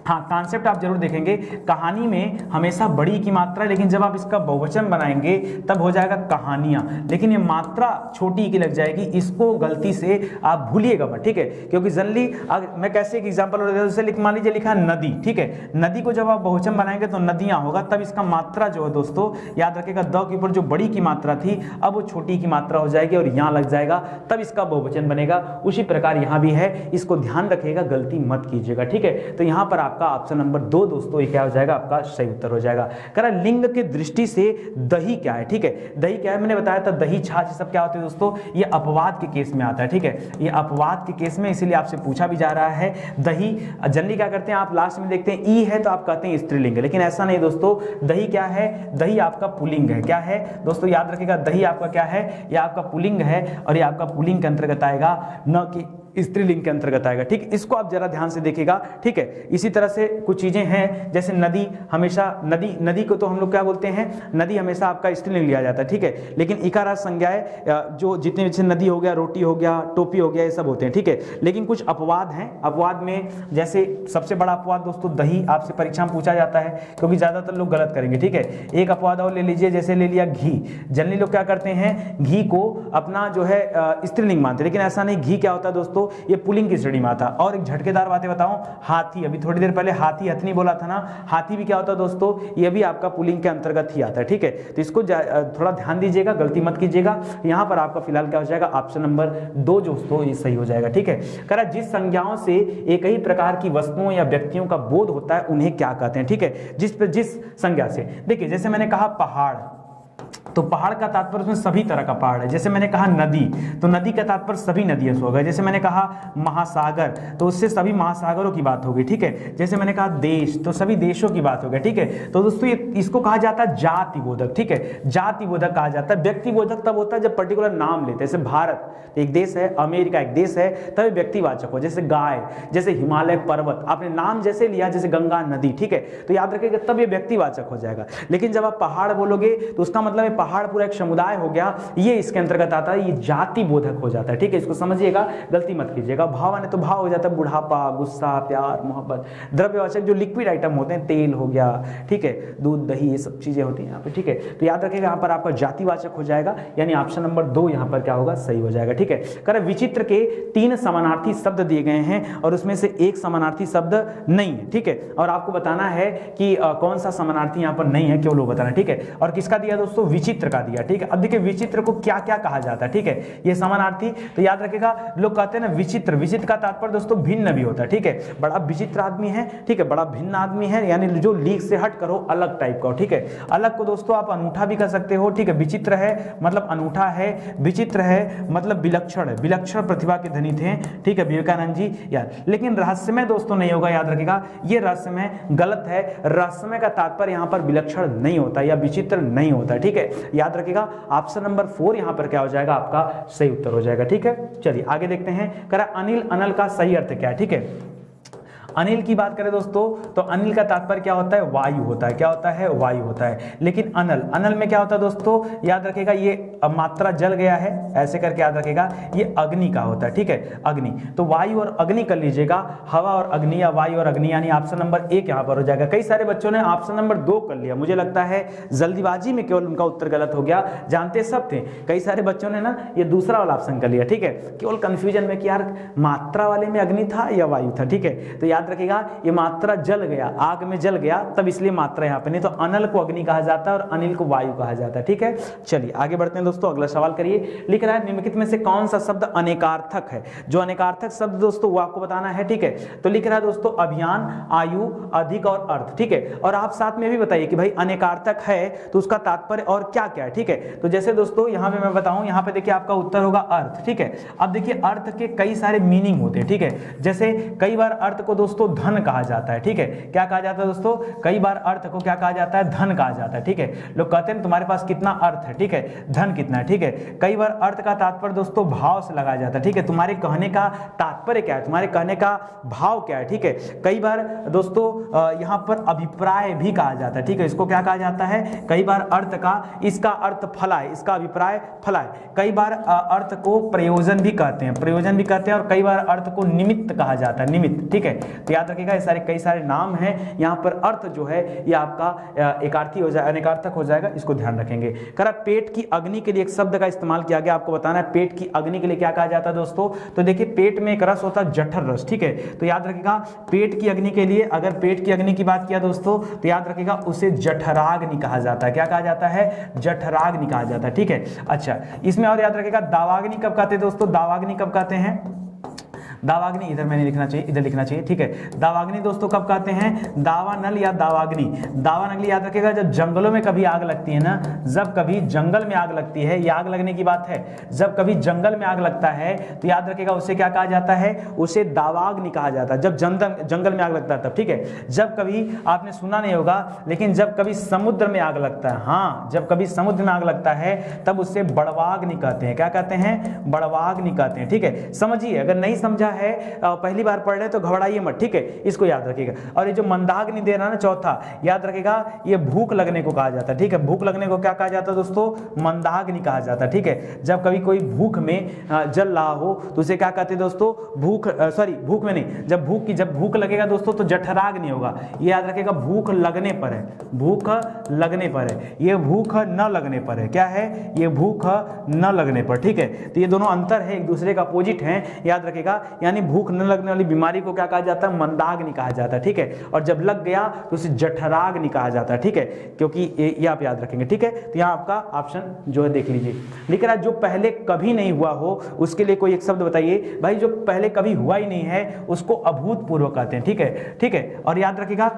हाँ, कॉन्सेप्ट आप जरूर देखेंगे, कहानी में हमेशा बड़ी की मात्रा, लेकिन जब आप इसका बहुवचन बनाएंगे तब हो जाएगा कहानियां, लेकिन ये मात्रा छोटी की लग जाएगी, इसको गलती से आप भूलिएगा मत, ठीक है। क्योंकि जनरली मैं कैसे एक एग्जांपल जैसे मान लीजिए लिखा है नदी, ठीक है, नदी को जब आप बहुवचन बनाएंगे तो नदियां होगा, तब इसका मात्रा जो है दोस्तों याद रखिएगा, द के ऊपर जो बड़ी की मात्रा थी अब वो छोटी की मात्रा हो जाएगी और यहां लग जाएगा, तब इसका बहुवचन बनेगा। उसी प्रकार यहां भी है, इसको ध्यान रखिएगा, गलती मत कीजिएगा, ठीक है। तो यहां पर आपका ऑप्शन नंबर 2 दोस्तों ये क्या हो जाएगा, आपका सही उत्तर हो जाएगा। करा लिंग की दृष्टि से दही क्या है, ठीक है, दही क्या है, मैंने बताया था दही छाछ सब क्या होते हैं दोस्तों, ये अपवाद के केस में आता है, ठीक है, ये अपवाद के केस में, इसीलिए आपसे पूछा भी जा रहा है। दही जनरली क्या करते हैं, आप लास्ट में देखते हैं ई है तो आप कहते हैं स्त्रीलिंग है, लेकिन ऐसा नहीं दोस्तों, दही क्या है, दही आपका पुल्लिंग है, क्या है दोस्तों, याद रखिएगा दही आपका क्या है, ये आपका पुल्लिंग है, और ये आपका पुल्लिंग के अंतर्गत आएगा, न कि स्त्रीलिंग के अंतर्गत आएगा, ठीक, इसको आप जरा ध्यान से देखिएगा, ठीक है। इसी तरह से कुछ चीजें हैं, जैसे नदी, हमेशा नदी को तो हम लोग क्या बोलते हैं, नदी हमेशा आपका स्त्रीलिंग लिया जाता है, ठीक है, लेकिन इकारांत संज्ञाएं जो जितने जैसे नदी हो गया, रोटी हो गया, टोपी हो गया, ये सब होते हैं, ठीक है। लेकिन कुछ अपवाद हैं, अपवाद में जैसे सबसे बड़ा अपवाद दोस्तों दही, आपसे परीक्षा में पूछा जाता है, क्योंकि ज्यादातर लोग गलत करेंगे, ठीक है। एक अपवाद और ले लीजिए, जैसे ले लिया घी, जनरली लोग क्या करते हैं, घी को अपना जो है स्त्रीलिंग मानते हैं, लेकिन ऐसा नहीं, घी क्या होता है दोस्तों, ये पुल्लिंग की श्रेणी में आता। और एक झटकेदार बातें बताऊं, हाथी, अभी थोड़ी देर पहले हाथी हथनी बोला था ना, हाथी भी क्या होता है दोस्तों, ये भी आपका पुल्लिंग के अंतर्गत ही आता है, ठीक है। तो इसको थोड़ा ध्यान दीजिएगा, गलती मत कीजिएगा। यहां पर आपका फिलहाल क्या हो जाएगा, ऑप्शन नंबर 2 दोस्तों ये सही हो जाएगा, ठीक है। करा जिस संज्ञाओं से एक ही प्रकार की वस्तुओं या व्यक्तियों का बोध होता है उन्हें क्या कहते हैं, ठीक है, जिस संज्ञा से, देखिए जैसे मैंने कहा पहाड़, तो पहाड़ का तात्पर्य उसमें सभी तरह का पहाड़ है। जैसे मैंने कहा नदी, तो नदी का तात्पर्य सभी नदियों से होगा। जैसे मैंने कहा महासागर, तो उससे सभी महासागरों की बात होगी, ठीक है। जैसे मैंने कहा देश, तो सभी देशों की बात होगी, ठीक है। तो दोस्तों ये इसको कहा जाता है जातिबोधक, ठीक है, जातिबोधक कहा जाता है। व्यक्तिबोधक तब होता है जब पर्टिकुलर नाम लेते हैं, जैसे भारत एक देश है, अमेरिका एक देश है, तब व्यक्तिवाचक हो। जैसे गाय, जैसे हिमालय पर्वत, आपने नाम जैसे लिया, जैसे गंगा नदी, ठीक है, तो याद रखिएगा तब ये व्यक्तिवाचक हो जाएगा। लेकिन जब आप पहाड़ बोलोगे तो उसका मतलब है पहाड़ पूरा एक समुदाय हो गया, ये इसके अंतर्गत आता है, ये जातिबोधक हो जाता है, ठीक है। इसको समझिएगा, गलती मत कीजिएगा। भाव आने तो भाव हो जाता है बुढ़ापा, गुस्सा, प्यार, मोहब्बत। द्रव्यवाचक जो लिक्विड आइटम होते हैं, तेल हो गया, ठीक है, दूध, दही, ये सब चीजें होती हैं यहाँ पे, ठीक है। तो याद रखिएगा यहाँ पर आपका जातिवाचक हो जाएगा, यानी ऑप्शन नंबर 2 यहाँ पर क्या होगा, सही हो जाएगा, ठीक है। कर विचित्र के 3 समानार्थी शब्द दिए गए हैं और उसमें से एक समानार्थी शब्द नहीं है, ठीक है। और आपको बताना है कि कौन सा समानार्थी यहाँ पर नहीं है, केवल वो बताना, ठीक है। और किसका दिया दोस्तों, विचित्र का दिया, ठीक है। अब देखिए विचित्र को क्या क्या कहा जाता है, ठीक है, ये समानार्थी। तो याद रखिएगा, लोग कहते हैं ना विचित्र, विचित्र का तात्पर्य दोस्तों भिन्न भी होता है, ठीक है। बड़ा विचित्र आदमी है, ठीक है, बड़ा भिन्न आदमी है, यानी जो लीक से हट करो, अलग टाइप का हो, ठीक है। अलग को दोस्तों आप अनूठा भी कर सकते हो, ठीक है। विचित्र है मतलब अनूठा है, विचित्र है मतलब विलक्षण है, विलक्षण प्रतिभा के धनी थे, ठीक है, विवेकानंद जी यार। लेकिन रहस्यमय दोस्तों नहीं होगा, याद रखिएगा, ये रहस्यमय गलत है। रहस्यमय का तात्पर्य यहाँ पर विलक्षण नहीं होता या विचित्र नहीं होता, ठीक है, याद रखिएगा। ऑप्शन नंबर 4 यहाँ पर क्या हो जाएगा, आपका सही उत्तर हो जाएगा, ठीक है। चलिए आगे देखते हैं। करा अनिल, अनल का सही अर्थ क्या है, ठीक है। अनिल की बात करें दोस्तों, तो अनिल का तात्पर्य क्या होता है, वायु होता है, क्या होता है, वायु होता है। लेकिन अनल, अनल में क्या होता है दोस्तों, याद रखिएगा, ये मात्रा जल गया है, ऐसे करके याद रखिएगा, ये अग्नि का होता है, ठीक है, अग्नि। तो वायु और अग्नि कर लीजिएगा, हवा और अग्नि या वायु और अग्नि, यानी ऑप्शन नंबर 1 यहाँ पर हो जाएगा। कई सारे बच्चों ने ऑप्शन नंबर 2 कर लिया, मुझे लगता है जल्दीबाजी में केवल उनका उत्तर गलत हो गया, जानते सब थे। कई सारे बच्चों ने ना ये दूसरा वाला ऑप्शन कर लिया, ठीक है, केवल कंफ्यूजन में कि यार मात्रा वाले में अग्नि था या वायु था, ठीक है। तो याद रखिएगा, ये मात्रा जल गया, आग में जल गया, तब इसलिए मात्रा यहाँ पे, नहीं तो अनल को अग्नि कहा जाता है और अनिल को वायु कहा जाता है, ठीक है। चलिए आगे बढ़ते हैं दोस्तों, अगला सवाल करिए। लिख रहा है निम्नलिखित में से कौन सा शब्द अनेकार्थक है। जो अनेकार्थक शब्द दोस्तों वो आपको बताना है, ठीक है। तो लिख रहा है दोस्तों अभियान, आयु, अधिक और अर्थ, ठीक है। और आप साथ में भी बताइए कि भाई अनेकार्थक है तो उसका तात्पर्य और क्या क्या है, ठीक है। तो जैसे दोस्तों यहाँ पे मैं बताऊं, यहाँ पे देखिए आपका उत्तर होगा अर्थ, ठीक है। अब देखिए अर्थ के कई सारे मीनिंग होते हैं, ठीक है। जैसे कई बार अर्थ को दोस्तों धन कहा जाता है, ठीक है। क्या कहा जाता है दोस्तों, कई बार अर्थ को क्या कहा जाता है, धन कहा जाता है, ठीक है। लोग कहते हैं तुम्हारे पास कितना अर्थ है, ठीक है, धन कितना है, ठीक है। कई बार अर्थ का तात्पर्य दोस्तों भाव से लगाया जाता है, ठीक है, तुम्हारे कहने का तात्पर्य क्या है, तुम्हारे कहने का भाव क्या है, ठीक है। कई बार दोस्तों यहाँ पर अभिप्राय भी कहा जाता है, ठीक है। इसको क्या कहा जाता है, कई बार अर्थ का, इसका अर्थ फलाए, इसका अभिप्राय फलाए। कई बार अर्थ को प्रयोजन भी कहते हैं, प्रयोजन भी कहते हैं। और कई बार अर्थ को निमित्त कहा जाता है, निमित्त, ठीक है। तो याद रखिएगा ये सारे कई सारे नाम हैं। यहाँ पर अर्थ जो है ये आपका एकार्थी हो जाए, अनेकार्थक हो जाएगा, इसको ध्यान रखेंगे। करा पेट की अग्नि के लिए एक शब्द का इस्तेमाल किया गया, आपको बताना है पेट की अग्नि के लिए क्या कहा जाता है दोस्तों। तो देखिए पेट में एक रस होता है जठर रस, ठीक है। तो याद रखिएगा पेट की अग्नि के लिए, अगर पेट की अग्नि की बात किया दोस्तों, तो याद रखिएगा उसे जठराग्नि कहा जाता है। क्या कहा जाता है, जठराग्नि कहा जाता है, ठीक है। अच्छा, इसमें और याद रखिएगा दावाग्नि कब कहते हैं दोस्तों, दावाग्नि कब कहते हैं, दावाग्नि इधर मैंने लिखना चाहिए, इधर लिखना चाहिए, ठीक है। दावाग्नि दोस्तों कब कहते हैं, दावानल या दावाग्नि। दावानल याद रखिएगा जब जंगलों में कभी आग लगती है ना, जब कभी जंगल में आग लगती है, ये आग लगने की बात है, जब कभी जंगल में आग लगता है तो याद रखिएगा उसे क्या कहा जाता है, उसे दावाग्नि कहा जाता है। जब जंगल में आग लगता है तब, ठीक है। जब कभी आपने सुना नहीं होगा, लेकिन जब कभी समुद्र में आग लगता है, हाँ जब कभी समुद्र में आग लगता है तब उसे बड़वाग्नि कहते हैं। क्या कहते हैं, बड़वाग्नि कहते हैं, ठीक है। समझिए, अगर नहीं समझा है, पहली बार पढ़ रहे तो घबराइए मत, ठीक है, इसको याद रखिएगा। और ये जो मंदाग्नि दे रहा है ना चौथा, याद रखिएगा ये भूख लगने को कहा जाता है, ठीक है। भूख लगने को क्या कहा जाता है दोस्तों, मंदाग्नि कहा जाता है, ठीक है। जब कभी कोई भूख में जल रहा हो तो उसे क्या कहते हैं दोस्तों, भूख भूख में नहीं, जब भूख लगेगा दोस्तों तो जठराग्नि होगा। ये याद रखिएगा भूख लगने पर है, भूख लगने पर है, ये भूख न लगने पर है। क्या है, ये भूख न लगने पर, ठीक है। तो ये दोनों अंतर है, एक दूसरे का अपोजिट है, याद रखिएगा। यानी भूख न लगने वाली बीमारी को क्या कहा जाता है, मंदाग्नि कहा जाता है, ठीक है। और जब लग गया तो उसे जठराग्नि कहा जाता है, ठीक है, क्योंकि ये आप याद रखेंगे, ठीक है। तो यहाँ आपका ऑप्शन जो है देख लीजिए, लिख रहा है जो पहले कभी नहीं हुआ हो उसके लिए कोई एक शब्द बताइए। भाई जो पहले कभी हुआ ही नहीं है उसको अभूतपूर्व कहते हैं, ठीक है, ठीक है। और याद रखिएगा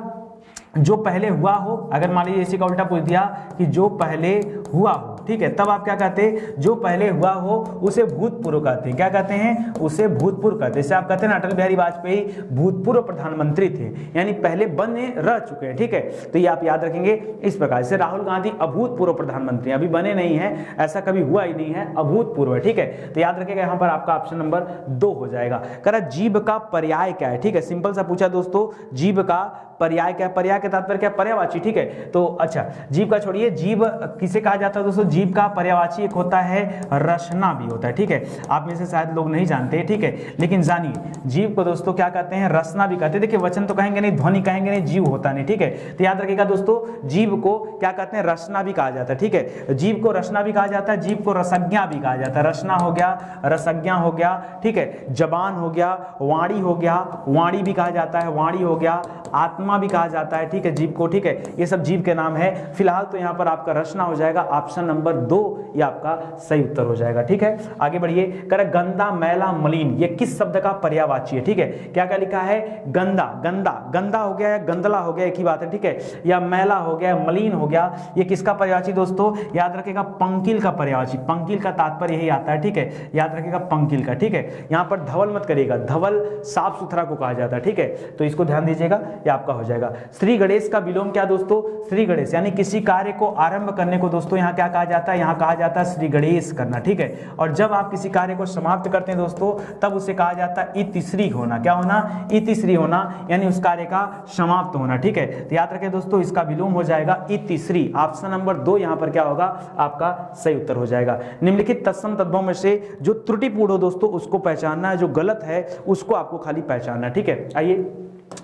जो पहले हुआ हो, अगर मान लीजिए इसी का उल्टा पूछ दिया कि जो पहले हुआ हो, ठीक है, तब आप क्या कहते हैं, जो पहले हुआ हो उसे भूतपूर्व कहते हैं। क्या कहते हैं, उसे भूतपूर्व कहते हैं। जैसे आप कहते हैं ना अटल बिहारी वाजपेयी भूतपूर्व प्रधानमंत्री थे, यानी पहले बने रह चुके हैं। ठीक है, तो ये आप याद रखेंगे इस प्रकार। जैसे राहुल गांधी अभूतपूर्व प्रधानमंत्री, अभी बने नहीं है, ऐसा कभी हुआ ही नहीं है, अभूतपूर्व है। ठीक है, तो याद रखिएगा यहां पर आपका ऑप्शन नंबर 2 हो जाएगा। कह रहा जीव का पर्याय क्या है। ठीक है, सिंपल सा पूछा दोस्तों, जीव का पर्याय क्या है, पर्याय के तात्पर्य क्या, पर्यायवाची। ठीक है, तो अच्छा जीव का छोड़िए, जीव किसे कहा जाता है दोस्तों, जीव का पर्यायवाची एक होता है रचना भी होता है। ठीक है, आप में से शायद लोग नहीं जानते। ठीक है, लेकिन जानिए जीव को दोस्तों क्या कहते हैं, रचना भी कहते हैं। देखिए वचन तो कहेंगे नहीं, ध्वनि कहेंगे नहीं, जीव होता नहीं। ठीक है, तो याद रखिएगा दोस्तों, जीव को क्या कहते हैं, रचना भी कहा जाता है। ठीक है, जीव को रचना भी कहा जाता है, जीव को रसज्ञा भी कहा जाता है। रचना हो गया, रसज्ञा हो गया, ठीक है, जबान हो गया, वाणी हो गया, वाणी भी कहा जाता है, वाणी हो गया, आत्मा भी कहा जाता है। ठीक है, जीव को। ठीक है, ये सब जीव के नाम है। फिलहाल तो यहाँ पर आपका रचना हो जाएगा, ऑप्शन नंबर 2 ये आपका सही उत्तर हो जाएगा। ठीक है, आगे बढ़िए। कर गंदा, मैला, मलिन, ये किस शब्द का पर्यायवाची है। ठीक है, क्या क्या लिखा है, गंदा, गंदा, गंदा हो गया या गंदला हो गया, एक ही बात है। ठीक है, या मैला हो गया, मलिन हो गया, ये किसका पर्यायवाची दोस्तों, याद रखेगा पंकिल का पर्यायवाची। पंकिल का तात्पर्य यही आता है। ठीक है, याद रखेगा पंकिल का। ठीक है, यहाँ पर धवल मत करिएगा, धवल साफ सुथरा को कहा जाता है। ठीक है, तो इसको ध्यान दीजिएगा, ये आपका हो जाएगा। श्री गणेश का विलोम क्या दोस्तों, श्री गणेश, यानी किसी कार्य को आरंभ करने को दोस्तों यहाँ क्या कहा जाता है, यहाँ कहा जाता है श्री गणेश करना। ठीक है, और जब आप किसी कार्य को समाप्त करते हैं दोस्तों, तब उसे कहा जाता है इतिश्री होना। क्या होना, इतिश्री होना, यानी उस कार्य का समाप्त होना। ठीक है, तो याद रखें दोस्तों, इसका विलोम हो जाएगा इतिश्री। ऑप्शन नंबर 2 यहाँ पर क्या होगा, आपका सही उत्तर हो जाएगा। निम्नलिखित तत्सम तद्भव में से जो त्रुटिपूर्ण हो दोस्तों उसको पहचानना है, जो गलत है उसको आपको खाली पहचानना है। ठीक है, आइए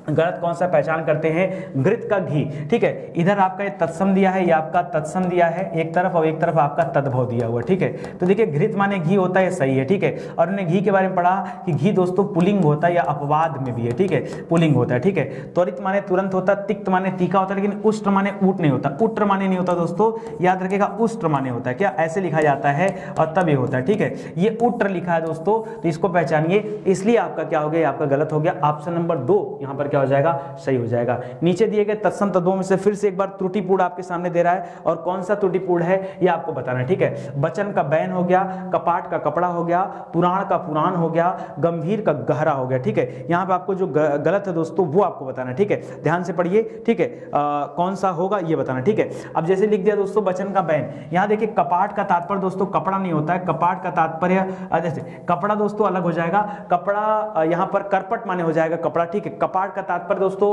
गलत कौन सा पहचान करते हैं, घृत का घी। ठीक है, इधर आपका ये तत्सम दिया है, ये आपका तत्सम दिया है एक तरफ, और एक तरफ आपका तद्भव दिया हुआ। ठीक है, तो देखिए घृत माने घी होता है, सही है। ठीक है, और हमने घी के बारे में पढ़ा कि घी दोस्तों पुल्लिंग होता है या अपवाद में भी है। ठीक है, पुल्लिंग होता है। ठीक है, त्वरित माने तुरंत होता है, तिक्त माने तीखा होता है, लेकिन उष्ट्र माने ऊट नहीं होता, उष्ट्र माने नहीं होता दोस्तों, याद रखिएगा उष्ट्र माने होता है। क्या ऐसे लिखा जाता है और तब ये होता है। ठीक है, ये उष्ट्र लिखा है दोस्तों, तो इसको पहचानिए, इसलिए आपका क्या हो गया, आपका गलत हो गया। ऑप्शन नंबर 2 यहाँ पर क्या हो जाएगा, सही हो जाएगा। नीचे दिए गए तत्सम तत्वों में से फिर से एक बार त्रुटिपूर्ण आपके सामने दे रहा है, और कौन सा त्रुटिपूर्ण है ये आपको बताना है। ठीक है, वचन का बैन हो गया, कपाट का कपड़ा हो गया, पुराण का पुराण हो गया, गंभीर का गहरा हो गया। ठीक है, यहाँ पे आपको जो गलत है दोस्तों वो आपको बताना है। ठीक है, ध्यान से पढ़िए। ठीक है, कौन सा होगा ये बताना। ठीक है, अब जैसे लिख दिया दोस्तों वचन का बैन, यहाँ देखिए कपाट का तात्पर्य दोस्तों कपड़ा नहीं होता है, कपाट का तात्पर्य जैसे कपड़ा दोस्तों अलग हो जाएगा, कपड़ा यहाँ पर करपट माने हो जाएगा कपड़ा। ठीक है, कपाट का तात्पर्य दोस्तों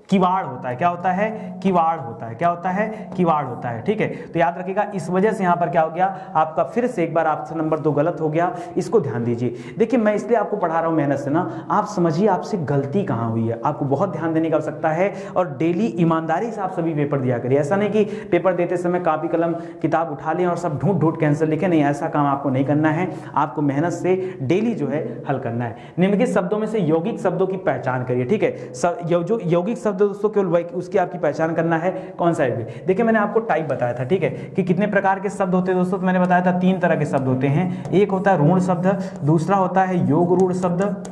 किवाड़ होता है। क्या होता है, किवाड़ होता है। क्या होता है, किवाड़ होता है। ठीक है, तो याद रखिएगा, इस वजह से यहाँ पर क्या हो गया, आपका फिर से एक बार ऑप्शन नंबर 2 गलत हो गया। इसको ध्यान दीजिए। देखिए मैं इसलिए आपको पढ़ा रहा हूँ मेहनत से ना, आप समझिए आपसे गलती कहाँ हुई है, आपको बहुत ध्यान देने की आवश्यकता है, और डेली ईमानदारी से आप सभी पेपर दिया करिए। ऐसा नहीं कि पेपर देते समय कापी कलम किताब उठा लें और सब ढूंढ ढूंढ के आंसर लिखें, नहीं, ऐसा काम आपको नहीं करना है। आपको मेहनत से डेली जो है हल करना है। निम्नलिखित शब्दों में से यौगिक शब्दों की पहचान करिए। ठीक है, जो यौगिक शब्द दोस्तों केवल उसकी आपकी पहचान करना है, कौन सा है। देखिए मैंने आपको टाइप बताया था। ठीक है, कि कितने प्रकार के शब्द होते हैं दोस्तों, तो मैंने बताया था 3 तरह के शब्द होते हैं। एक होता है ऋण शब्द, दूसरा होता है योग ऋण शब्द,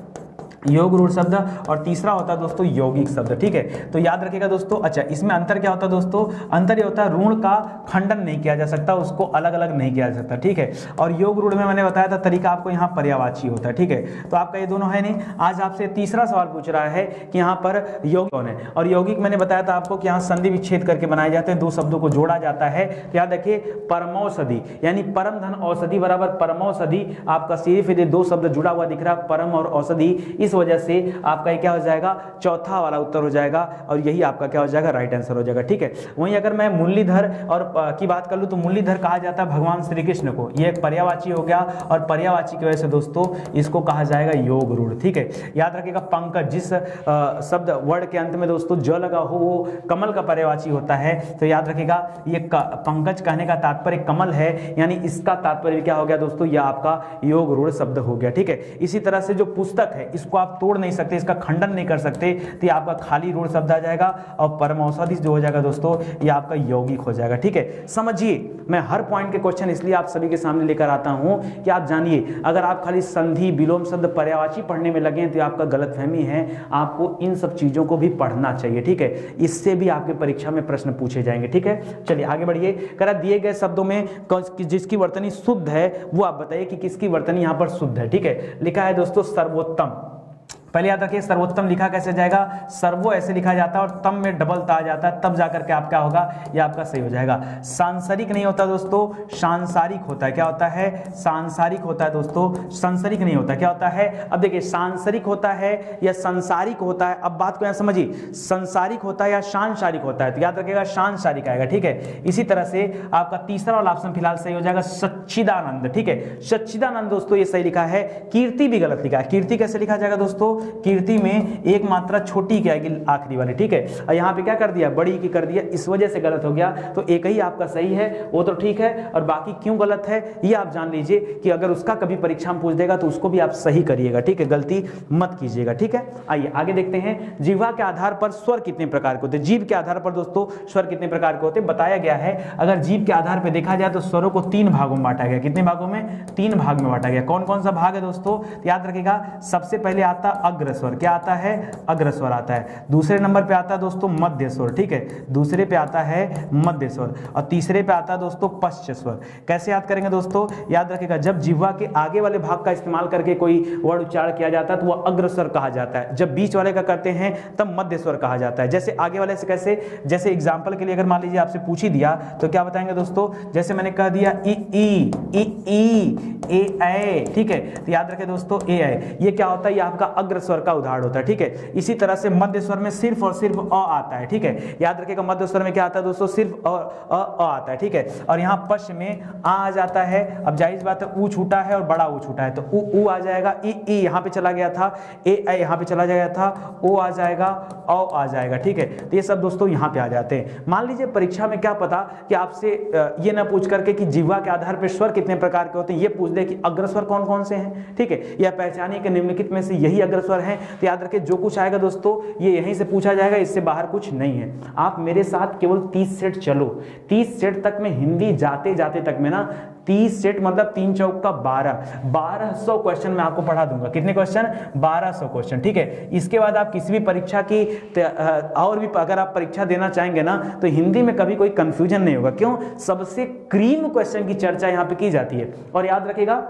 योग रूढ़ शब्द, और तीसरा होता है दोस्तों यौगिक शब्द। ठीक है, तो याद रखिएगा दोस्तों। अच्छा, इसमें अंतर क्या होता है दोस्तों, अंतर ये होता है ऋण का खंडन नहीं किया जा सकता, उसको अलग अलग नहीं किया जा सकता। ठीक है, और योग रूढ़ में मैंने बताया था तरीका आपको यहाँ पर्यायवाची होता है। ठीक है, तो आपका ये दोनों है नहीं। आज आपसे तीसरा सवाल पूछ रहा है कि यहाँ पर यौगिक कौन है, और यौगिक मैंने बताया था आपको कि यहाँ संधि विच्छेद करके बनाए जाते हैं, 2 शब्दों को जोड़ा जाता है। तो याद रखिए परमौषधि, यानी परम धन औषधि बराबर परमौषधि, आपका सिर्फ ये 2 शब्द जुड़ा हुआ दिख रहा है, परम और औषधि, इस वजह से आपका ये क्या हो जाएगा, चौथा वाला उत्तर हो जाएगा, और यही आपका क्या हो जाएगा, राइट आंसर हो जाएगा। ठीक है, वहीं अगर मैं मुरलीधर और की बात कर लूं, तो मुरलीधर कहा जाता है भगवान श्री कृष्ण को, ये एक पर्यायवाची हो गया, और पर्यायवाची की वजह से दोस्तों इसको कहा जाएगा योग रूढ़। ठीक है, याद रखिएगा पंकज, जिस शब्द वर्ड के अंत में दोस्तों ज लगा हो वो कमल का पर्यायवाची होता है। तो याद रखिएगा ये पंकज कहने का तात्पर्य कमल है, यानी इसका तात्पर्य क्या हो गया दोस्तों, यह आपका योग रूढ़ शब्द हो गया। ठीक है, इसी तरह से जो पुस्तक है इसको आप आप तोड़ नहीं सकते, इसका खंडन नहीं कर सकते, तो ये आपका खाली रूढ़ शब्द आ जाएगा और परमौषधि जो हो जाएगा दोस्तों ये आपका यौगिक हो जाएगा। ठीक है, समझिए मैं हर पॉइंट के क्वेश्चन इसलिए आप सभी के सामने लेकर आता हूं कि आप जानिए, अगर आप खाली संधि, विलोम शब्द, पर्यायवाची पढ़ने में लगे तो आपका गलतफहमी है, आपको इन सब चीजों को भी पढ़ना चाहिए। ठीक है, इससे भी आपके परीक्षा में प्रश्न पूछे जाएंगे। ठीक है, चलिए आगे बढ़िए। करा दिए गए शब्दों में जिसकी वर्तनी शुद्ध है वो आप बताइए कि किसकी वर्तनी यहां पर शुद्ध है। ठीक है, लिखा है दोस्तों सर्वोत्तम। पहले याद रखिए सर्वोत्तम लिखा कैसे जाएगा, सर्वो ऐसे लिखा जाता है और तम में डबल ता आ जाता है, तब जाकर के आप क्या होगा, ये आपका सही हो जाएगा। सांसारिक नहीं होता दोस्तों, सांसारिक होता है। क्या होता है, सांसारिक होता है दोस्तों, सांसारिक नहीं होता। क्या होता है, अब देखिए सांसारिक होता है या संसारिक होता है, अब बात को यहां समझिए, संसारिक होता है या सांसारिक होता है, तो याद रखिएगा सांसारिक आएगा। ठीक है, इसी तरह से आपका तीसरा वाला ऑप्शन फिलहाल सही हो जाएगा, सच्चिदानंद। ठीक है, सच्चिदानंद दोस्तों ये सही लिखा है। कीर्ति भी गलत लिखा है। कीर्ति कैसे लिखा जाएगा दोस्तों, कीर्ति में एक मात्रा छोटी की आएगी आखिरी वाली। ठीक है, और यहाँ पे क्या कर दिया, बड़ी की कर दिया, इस वजह से गलत हो गया। तो एक ही आपका सही है, वो तो ठीक है, और बाकी क्यों गलत है ये आप जान लीजिए कि अगर उसका कभी परीक्षा में पूछ देगा तो उसको भी आप सही करिएगा। ठीक है, गलती मत कीजिएगा। ठीक है, आइए आगे देखते हैं। जिह्वा के आधार पर स्वर कितने प्रकार के होते हैं, जीभ के आधार पर दोस्तों स्वर कितने प्रकार के होते हैं बताया गया है। अगर जीभ के आधार पर देखा जाए तो स्वरों को 3 भागों में बांटा गया। कितने भागों में, 3 भाग में बांटा गया। कौन कौन सा भाग है दोस्तों, याद रखिएगा। सबसे पहले आता अग्रस्वर, क्या आता है, अग्रस्वर आता है। दूसरे नंबर पे आता है दोस्तों मध्य स्वर। ठीक है, दूसरे पे आता है मध्य स्वर और तीसरे पे आता है दोस्तों पश्च स्वर। कैसे याद करेंगे दोस्तों, याद रखिएगा जब जिह्वा के आगे वाले भाग का इस्तेमाल करके कोई वर्ड उच्चारण किया जाता है तो वह अग्रस्वर कहा जाता है, जब बीच वाले का करते हैं तब मध्य स्वर कहा जाता है। जैसे आगे वाले से कैसे, जैसे एग्जांपल के लिए अगर मान लीजिए आपसे पूछ ही दिया तो क्या बताएंगे दोस्तों, जैसे मैंने कह दिया ए ए, ठीक है, तो याद रखें दोस्तों ए ए, ये क्या होता है, ये आपका अग्रस्वर का उदाहरण होता है। ठीक है, इसी तरह से मध्य स्वर में सिर्फ और सिर्फ अ आता है। ठीक है, याद रखिएगा मध्य स्वर में क्या आता है दोस्तों, सिर्फ अ आता है। ठीक है, और यहाँ पश्च में आ जाता है। अब जाहिर बात है ऊ छूटा है और बड़ा ऊ छूटा है तो ऊ आ जाएगा, ई यहाँ पे चला गया था, ए यहाँ पे चला गया था, ओ आ जाएगा, औ आ जाएगा। ठीक है, तो ये सब दोस्तों यहाँ पे आ जाते हैं। मान लीजिए परीक्षा में क्या पता कि आपसे ये ना पूछ करके कि जिह्वा के आधार पर स्वर कितने प्रकार के होते हैं, ये पूछ दे कि अग्रस्वर कौन कौन से हैं। ठीक है, या पहचानिए कि निम्नलिखित में से यही अग्रस्वर हैं, तो याद रखिए जो कुछ आएगा दोस्तों ये यहीं से पूछा जाएगा, इससे बाहर कुछ नहीं है। आप मेरे साथ केवल 30 सेट चलो, 30 सेट तक में हिंदी जाते जाते तक में ना 30 सेट मतलब 3 चौक का 1200 क्वेश्चन मैं आपको पढ़ा दूंगा। कितने क्वेश्चन, 1200 क्वेश्चन। ठीक है, इसके बाद आप किसी भी परीक्षा की और भी अगर आप परीक्षा देना चाहेंगे ना तो हिंदी में कभी कोई कंफ्यूजन नहीं होगा। क्यों, सबसे क्रीम क्वेश्चन की चर्चा यहाँ पे की जाती है। और याद रखिएगा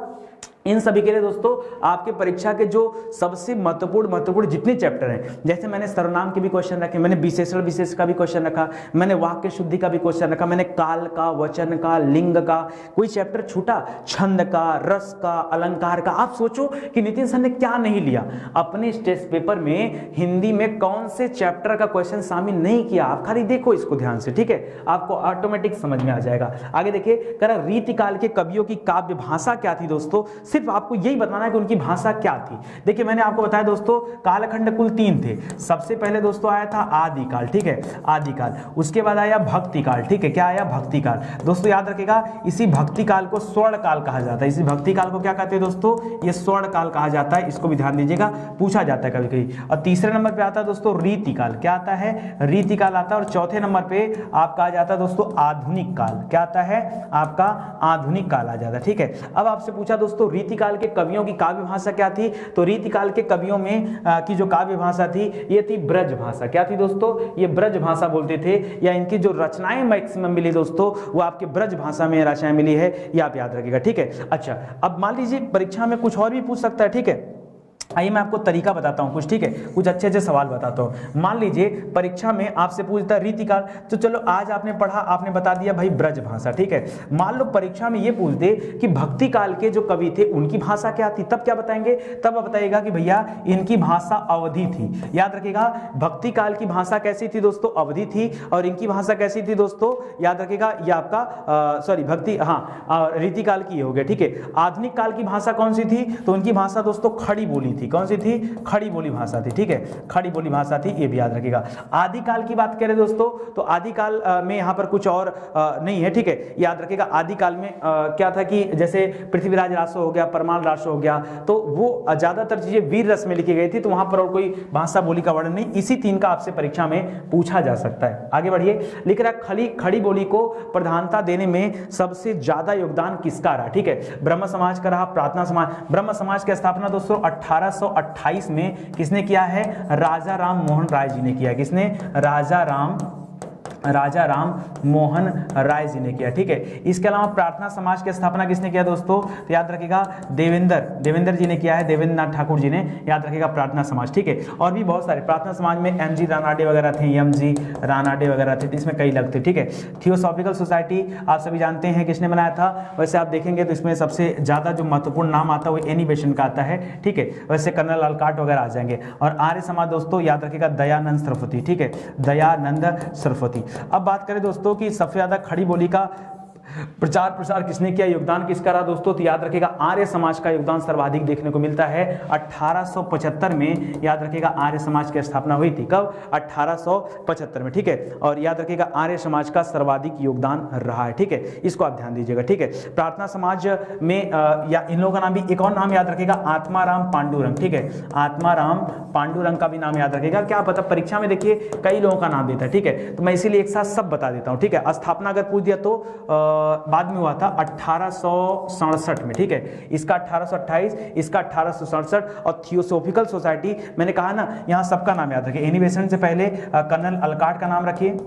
इन सभी के लिए दोस्तों आपके परीक्षा के जो सबसे महत्वपूर्ण जितने चैप्टर हैं, जैसे मैंने सर्वनाम के भी क्वेश्चन रखे, मैंने विशेषण विशेष का भी क्वेश्चन रखा, मैंने वाक्य शुद्धि का भी क्वेश्चन रखा, मैंने काल का, वचन का, लिंग का, कोई चैप्टर छूटा, छंद का, रस का, अलंकार का। आप सोचो कि नितिन सर ने क्या नहीं लिया, अपने टेस्ट पेपर में हिंदी में कौन से चैप्टर का क्वेश्चन शामिल नहीं किया। आप खाली देखो इसको ध्यान से, ठीक है, आपको ऑटोमेटिक समझ में आ जाएगा। आगे देखिए, कह रहा रीतिकाल के कवियों की काव्य भाषा क्या थी दोस्तों, सिर्फ आपको यही बताना है कि उनकी भाषा क्या थी। देखिए मैंने आपको बताया दोस्तों कालखंड कुल 3 थे। सबसे पहले दोस्तों आया था आदिकाल, ठीक है, आदिकाल, उसके बाद आया भक्ति काल। ठीक है, क्या आया, भक्ति काल। दोस्तों याद रखिएगा इसी भक्ति काल को स्वर्ण काल कहा जाता है। इसी भक्ति काल को क्या कहते हैं दोस्तों, ये स्वर्ण काल कहा जाता है। इसको भी ध्यान दीजिएगा, पूछा जाता है कभी कभी। और तीसरे नंबर पे आता है दोस्तों रीतिकाल। क्या आता है, रीतिकाल आता है। और चौथे नंबर पे आपका आ जाता है दोस्तों आधुनिक काल। क्या आता है, आपका आधुनिक काल आ जाता है। ठीक है, अब आपसे पूछा दोस्तों रीतिकाल के कवियों की काव्य भाषा क्या थी, तो रीतिकाल के कवियों में की जो काव्य भाषा थी ये थी ब्रज भाषा। क्या थी दोस्तों, ये ब्रज भाषा बोलते थे, या इनकी जो रचनाएं मैक्सिमम मिली दोस्तों वो आपके ब्रज भाषा में रचनाएं मिली है, ये आप याद रखिएगा। ठीक है, अच्छा अब मान लीजिए परीक्षा में कुछ और भी पूछ सकता है। ठीक है, आइए मैं आपको तरीका बताता हूं कुछ, ठीक है, कुछ अच्छे अच्छे सवाल बताता हूं। मान लीजिए परीक्षा में आपसे पूछता है रीतिकाल, तो चलो आज आपने पढ़ा, आपने बता दिया भाई ब्रज भाषा। ठीक है, मान लो परीक्षा में ये पूछ दे कि भक्ति काल के जो कवि थे उनकी भाषा क्या थी, तब क्या बताएंगे, तब आप बताइएगा कि भैया इनकी भाषा अवधी थी। याद रखिएगा भक्ति काल की भाषा कैसी थी दोस्तों, अवधी थी। और इनकी भाषा कैसी थी दोस्तों, याद रखिएगा ये आपका सॉरी भक्ति, हाँ रीतिकाल की हो गया। ठीक है, आधुनिक काल की भाषा कौन सी थी, तो उनकी भाषा दोस्तों खड़ी बोली थी। थी, कौन सी थी? खड़ी बोली भाषा थी, ठीक है, खड़ी बोली भाषा थी, ये भी याद रखिएगा। आदिकाल की बात करें दोस्तों तो आदिकाल में यहाँ पर कुछ और नहीं है, ठीक है, याद रखिएगा। आदिकाल में क्या था कि जैसे पृथ्वीराज रासो हो गया, परमाल रासो हो गया, तो वो ज्यादातर चीजें वीर रस में लिखी गई थी, तो वहां पर और कोई भाषा बोली का वर्णन नहीं। इसी 3 का आपसे परीक्षा में पूछा जा सकता है। आगे बढ़िए, लिख रहा खड़ी बोली को प्रधानता देने में सबसे ज्यादा योगदान किसका रहा? ठीक है, ब्रह्म समाज का रहा, प्रार्थना समाज। ब्रह्म समाज की स्थापना दोस्तों 1828 में किसने किया है? राजा राम मोहन राय जी ने किया। किसने? राजा राम मोहन राय जी ने किया, ठीक है। इसके अलावा प्रार्थना समाज की स्थापना किसने किया दोस्तों? तो याद रखिएगा देवेंद्र जी ने किया है, देवेंद्र नाथ ठाकुर जी ने, याद रखिएगा प्रार्थना समाज, ठीक है। और भी बहुत सारे प्रार्थना समाज में एम जी रानाडे वगैरह थे, वगैरह थे, इसमें कई लगते, ठीक है। थियोसॉफिकल सोसाइटी आप सभी जानते हैं किसने बनाया था? वैसे आप देखेंगे तो इसमें सबसे ज्यादा जो महत्वपूर्ण नाम आता है वो एनी बेसेंट का आता है, ठीक है। वैसे कर्नल अलकाट वगैरह आ जाएंगे। और आर्य समाज दोस्तों याद रखिएगा दयानंद सरस्वती, ठीक है, दयानंद सरस्वती। अब बात करें दोस्तों कि सबसे ज्यादा खड़ी बोली का प्रचार प्रसार किसने किया, योगदान किसका रहा दोस्तों? तो याद रखिएगा आर्य समाज का योगदान सर्वाधिक देखने को मिलता है। 1875 में याद रखिएगा आर्य समाज की स्थापना हुई थी। कब? 1875 में, ठीक है। और याद रखिएगा आर्य समाज का सर्वाधिक योगदान रहा है, ठीक है, इसको आप ध्यान दीजिएगा, ठीक है। प्रार्थना समाज में या इन लोगों का नाम भी, एक और नाम याद रखिएगा आत्माराम पांडुरंग, ठीक है, आत्माराम पांडुरंग का भी नाम याद रखिएगा। क्या पता परीक्षा में देखिए कई लोगों का नाम देता है, ठीक है, तो मैं इसीलिए एक साथ सब बता देता हूं, ठीक है। स्थापना अगर पूछ दिया तो बाद में हुआ था 1867 में, ठीक है, इसका 1828, इसका 1867। और थियोसॉफिकल सोसाइटी मैंने कहा ना, यहां सबका नाम याद रखिए। एनी बेसेंट से पहले कर्नल अलकाट का नाम रखिए,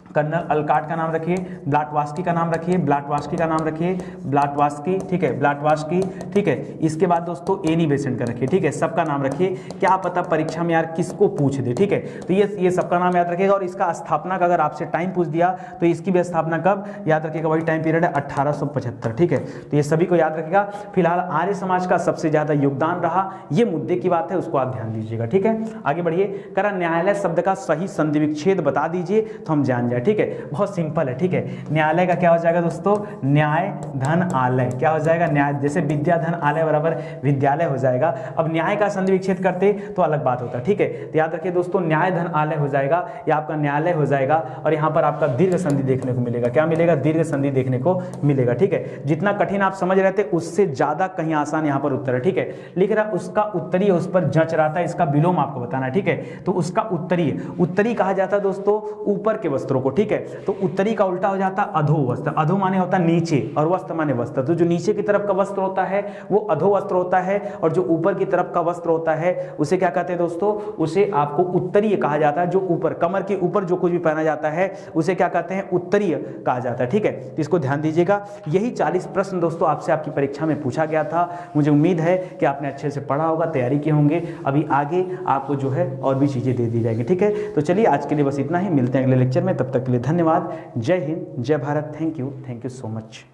कर्नल अलकाट का नाम रखिए, ब्लाटवास्की का नाम रखिए, ब्लाटवास्की का नाम रखिए, ब्लाटवास्की, ठीक है, ब्लाटवास्की, ठीक है। इसके बाद दोस्तों एनी बेसेंट का रखिए, ठीक है, सबका नाम रखिए। क्या पता परीक्षा में यार किसको पूछ दे, ठीक है, तो ये सबका नाम याद रखिएगा। और इसका स्थापना का अगर आपसे टाइम पूछ दिया तो इसकी भी स्थापना कब? याद रखिएगा वही टाइम पीरियड है 1875, ठीक है, तो ये सभी को याद रखिएगा। फिलहाल आर्य समाज का सबसे ज्यादा योगदान रहा, ये मुद्दे की बात है, उसको आप ध्यान दीजिएगा, ठीक है। आगे बढ़िए, करा न्यायालय शब्द का सही संधि विच्छेद बता दीजिए तो हम जान जाए, ठीक है, बहुत सिंपल है, ठीक है। न्यायालय का क्या हो जाएगा दोस्तों? न्याय धन आलय, क्या हो जाएगा? न्याय, जैसे विद्या धन आलय बराबर विद्यालय हो जाएगा। अब न्याय का संधि विच्छेद करते तो अलग बात होता, ठीक है, तो याद रखिए दोस्तों न्याय धन आलय हो जाएगा, या आपका न्यायालय हो जाएगा। और यहाँ पर आपका दीर्घ संधि देखने को मिलेगा, क्या मिलेगा? दीर्घ संधि देखने को मिलेगा, ठीक है। जितना कठिन आप समझ रहे थे उससे ज्यादा कहीं आसान यहाँ पर उत्तर है, ठीक है। लिख रहा उसका उत्तरीय उस पर जंच रहा था, इसका विलोम आपको बताना है, ठीक है। तो उसका उत्तरी कहा जाता है दोस्तों ऊपर के वस्त्रों को, ठीक है, तो उत्तरी का उल्टा हो जाता अधो वस्त्र। अधो माने होता नीचे और वस्त्र माने वस्त्र, तो जो नीचे की तरफ का वस्त्र होता है वो अधो वस्त्र होता है, और जो ऊपर की तरफ का वस्त्र होता है उसे क्या कहते हैं दोस्तों? उसे आपको उत्तरीय कहा जाता है। जो ऊपर कमर के ऊपर जो कुछ भी पहना जाता है उसे क्या कहते हैं? उत्तरीय कहा जाता है, ठीक है, तो इसको ध्यान दीजिएगा। यही 40 प्रश्न दोस्तों आपसे आपकी परीक्षा में पूछा गया था। मुझे उम्मीद है कि आपने अच्छे से पढ़ा होगा, तैयारी किए होंगे। अभी आगे आपको जो है और भी चीजें दे दी जाएंगी, ठीक है। तो चलिए आज के लिए बस इतना ही, मिलते हैं अगले लेक्चर में, तब तक के लिए धन्यवाद। जय हिंद, जय Bharat, thank you so much.